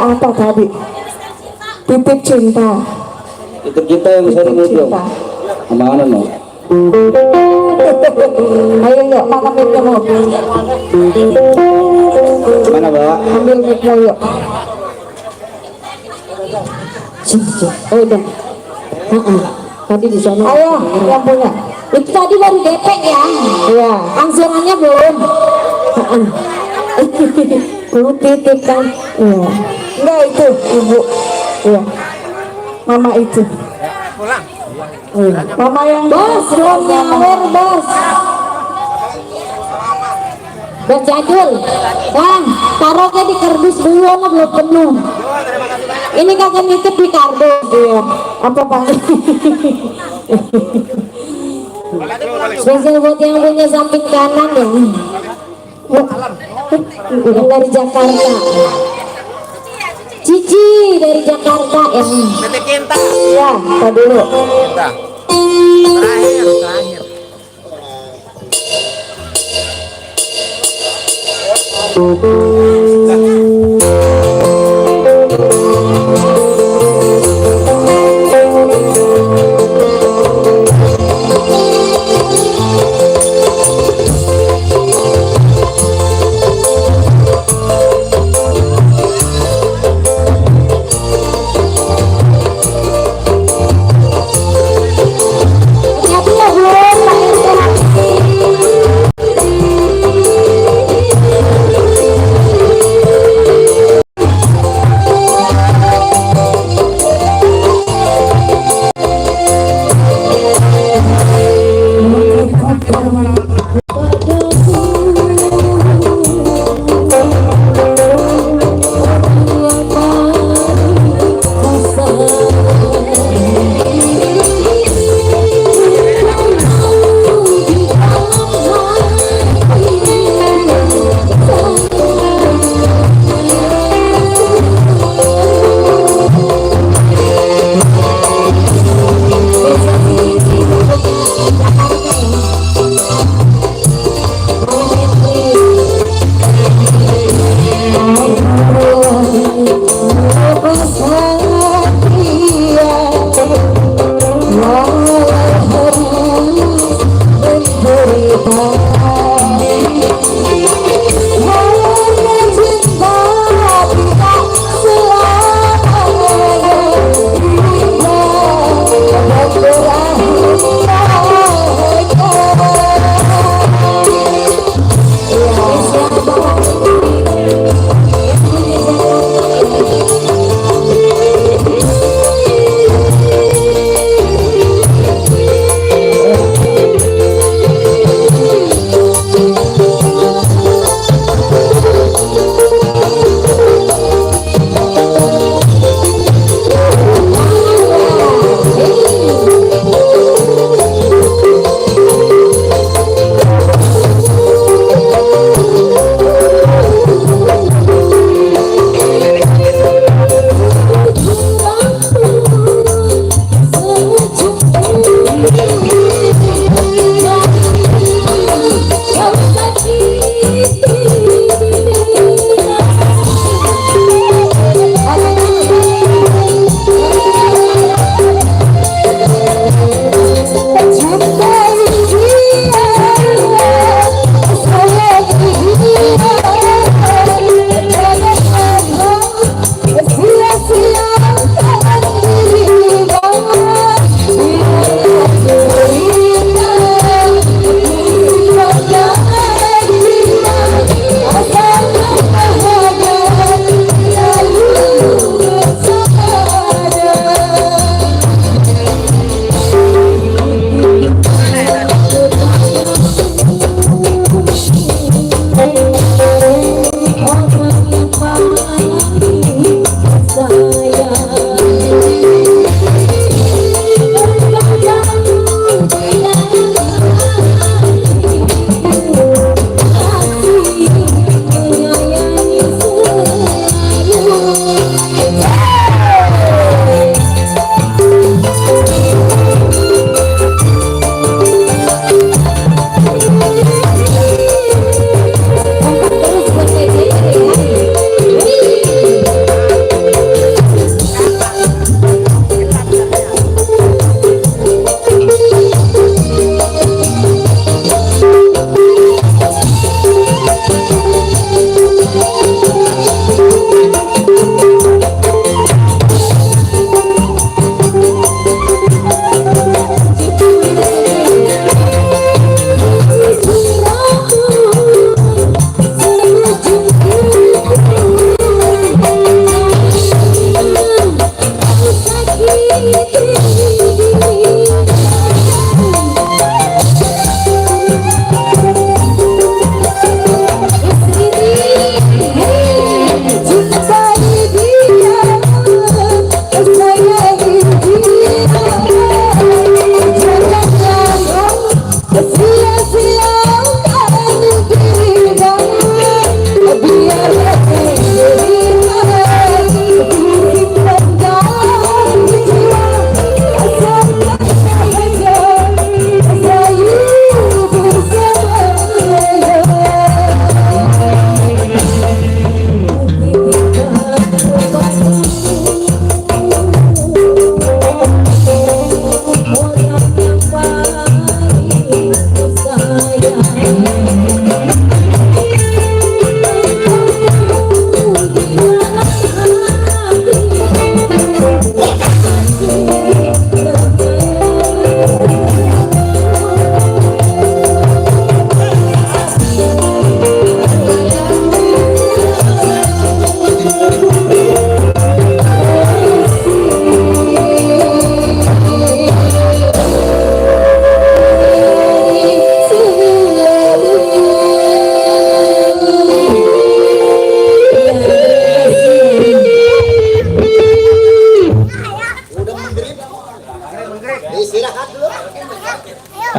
Speaker 2: apa tadi? Titip cinta.
Speaker 1: Itu kita yang sering ngobrol.
Speaker 2: Cinta.
Speaker 1: Mana no?
Speaker 2: Ayo yuk, mana mic-nya mau?
Speaker 1: Mana bawa?
Speaker 2: Ambil mic-nya yuk.
Speaker 9: Oh udah. Tadi di sana.
Speaker 2: Ayo, yang punya.
Speaker 9: Itu tadi baru DP ya.
Speaker 2: Iya.
Speaker 9: Angsurannya belum. Belum titip kan.
Speaker 2: Iya. Enggak itu, ibu. Iya. Mama itu.
Speaker 3: Pulang.
Speaker 2: Iya. Mama yang
Speaker 9: Bos, belum nyawer bos. Bos jadul. Bang, taruhnya di kardus dulu, lah belum penuh. Ini kagak nitip di kardus.
Speaker 2: iya. Apa Bang?
Speaker 9: Spesial buat yang punya samping kanan ya. Yang dari Jakarta. Cici dari Jakarta ya.
Speaker 3: Titip cinta.
Speaker 2: Iya, tadi dulu.
Speaker 3: Cinta. Terakhir.
Speaker 9: Hati ya belum, Pak RT.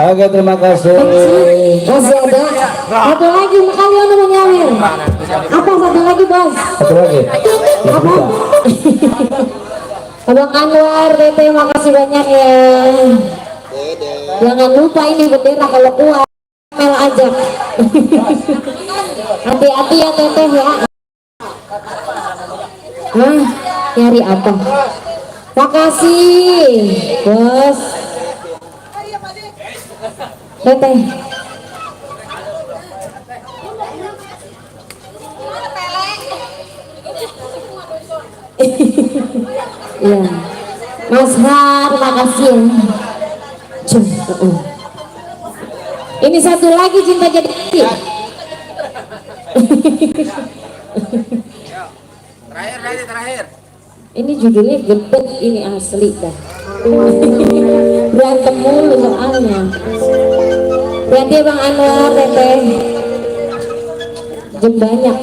Speaker 1: Oke, terima kasih.
Speaker 9: Masih ada satu lagi kalian mau nyawir. Apa satu lagi bos?
Speaker 1: Satu lagi.
Speaker 9: Apa? Abang Anwar, Tete, makasih banyak ya. Jangan lupa ini bendera kalau kuat mel aja. Hati-hati ya Tete ya. Nyari apa? Makasih bos. Tete. Iya, Mas Har, makasih ya. Ini satu lagi cinta jadi.
Speaker 3: Terakhir.
Speaker 9: Ini judulnya gebet, ini asli dah. Berantem mulu soalnya. Berarti Bang Anwar, Tete. Jam banyak.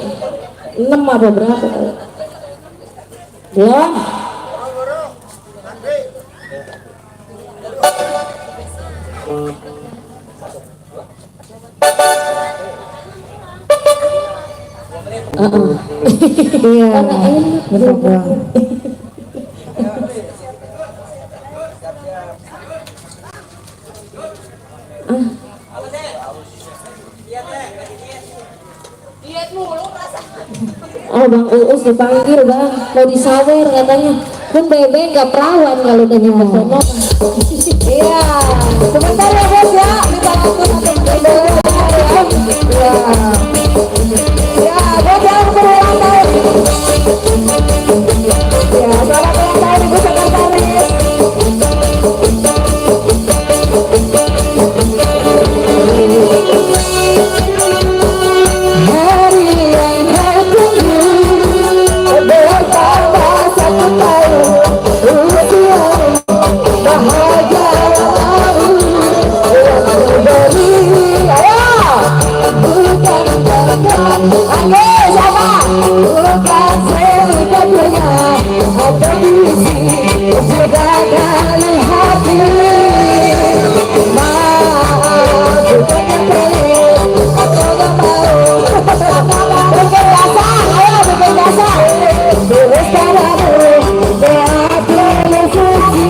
Speaker 9: 6 apa berapa? Belum. Iya. Oh Bang Uus dipanggil bang, mau disawer katanya. Kan bebe nggak perawan kalau udah nyampe sono.
Speaker 2: Iya, sebentar ya bos ya, minta waktu satu ya. Ya, bos yang berulang tahun. Ya, selamat ulang tahun Ibu Sekretaris. Hari yang kau tunggu bertambah satu tahun usia bahagia beri ayo bukan oke siapa bukan seutuhnya atau isi juga dari hati maaf bukan pelit atau gak mau bikin dasar ayo bikin dasar tulis padamu beati suci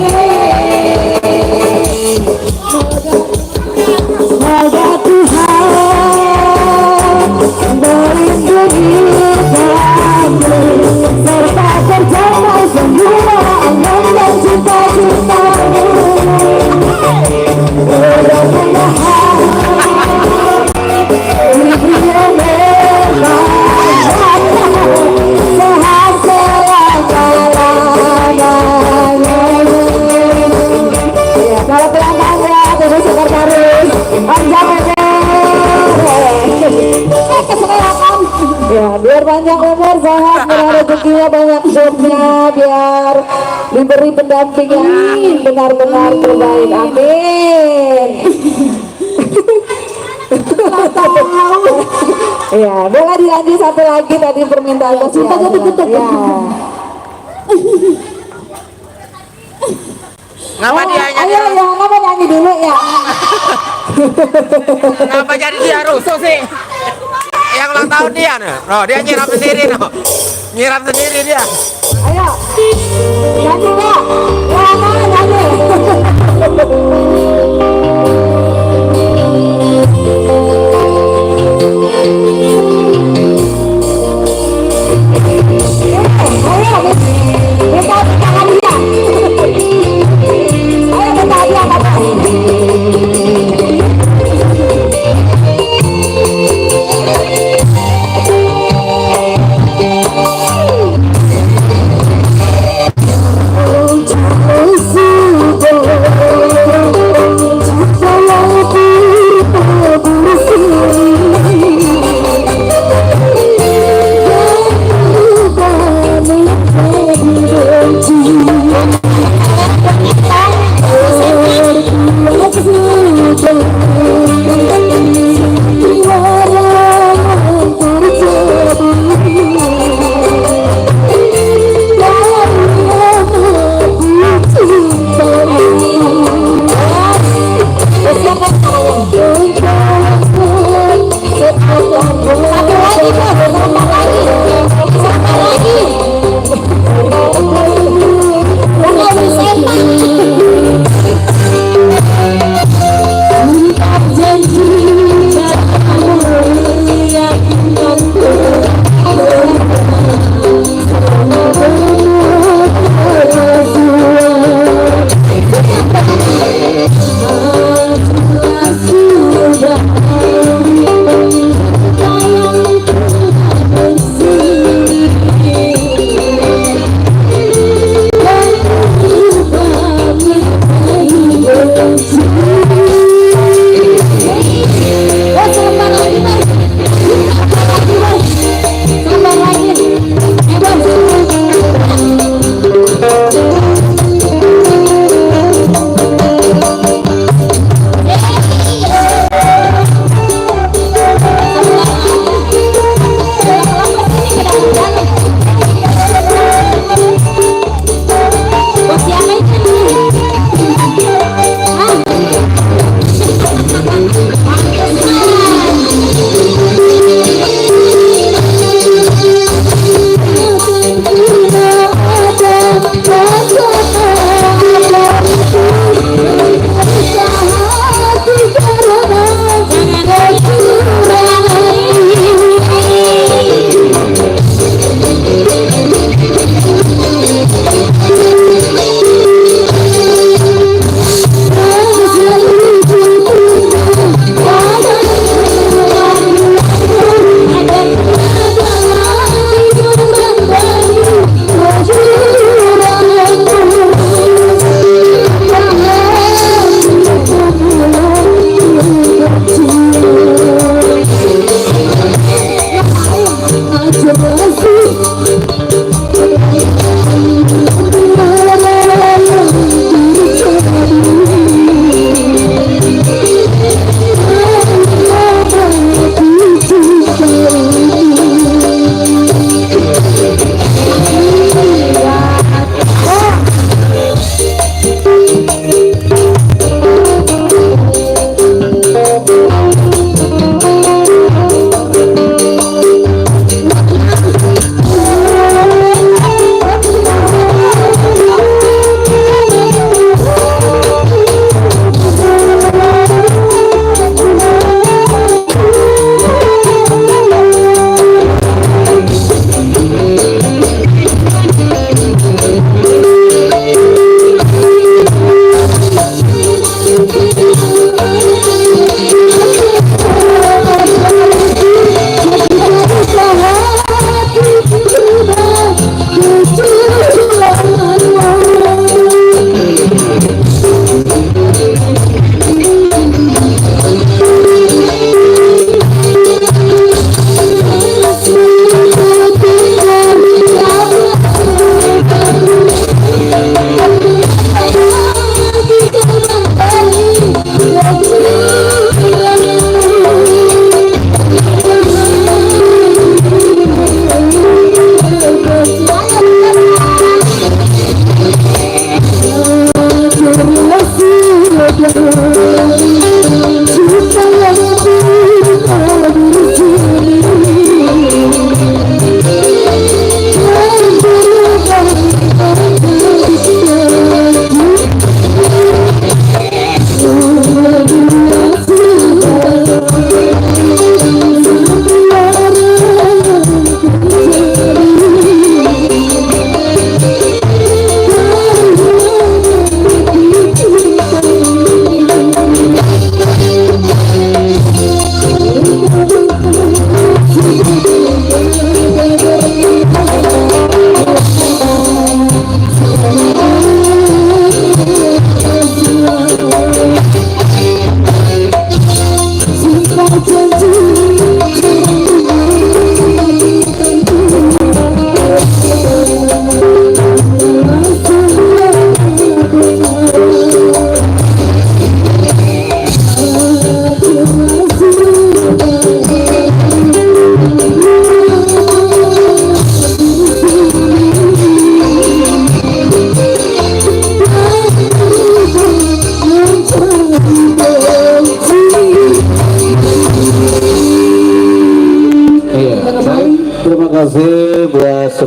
Speaker 2: semoga Tuhan melindungi kamu serta tercapai semua angan dan cita-citamu. Mudah-mudahan ibunya sehat selama-lamanya. Ya, kalau pelanggannya Ibu Sekretaris panjang kesehatan. Ya, biar panjang umur, sehat, murah rezekinya, banyak jobnya, biar diberi pendamping yang benar-benar terbaik. Amin. Ya, boleh dilanjut satu lagi tadi permintaan Mas ya. Ya.
Speaker 3: Ngapa dia
Speaker 2: Ayo
Speaker 3: nyanyi?
Speaker 2: ya, ngapa nyanyi dulu ya?
Speaker 3: Ngapa jadi dia rusuh sih? Yang ulang tahun dia nih. Oh, dia nyiram sendiri no. Nyiram sendiri dia.
Speaker 2: Ayo, nyanyi Kak. Ya, nyanyi. Ayo, minta tangan dia. Ayo minta dia kata.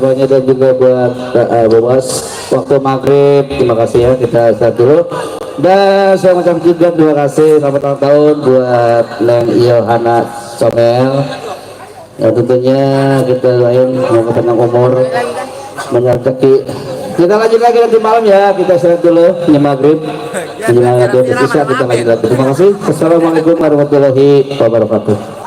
Speaker 1: semuanya dan juga buat Bomas waktu maghrib. Terima kasih ya, kita start dulu. Dan saya ucapkan juga terima kasih selamat ulang tahun buat Neng Yohana Somel. Ya tentunya kita doain semoga panjang umur, banyak rezeki. Kita lanjut lagi nanti malam ya, kita istirahat dulu di maghrib. Menjelang nanti bisa kita lanjut lagi. Terima kasih. Assalamualaikum warahmatullahi wabarakatuh.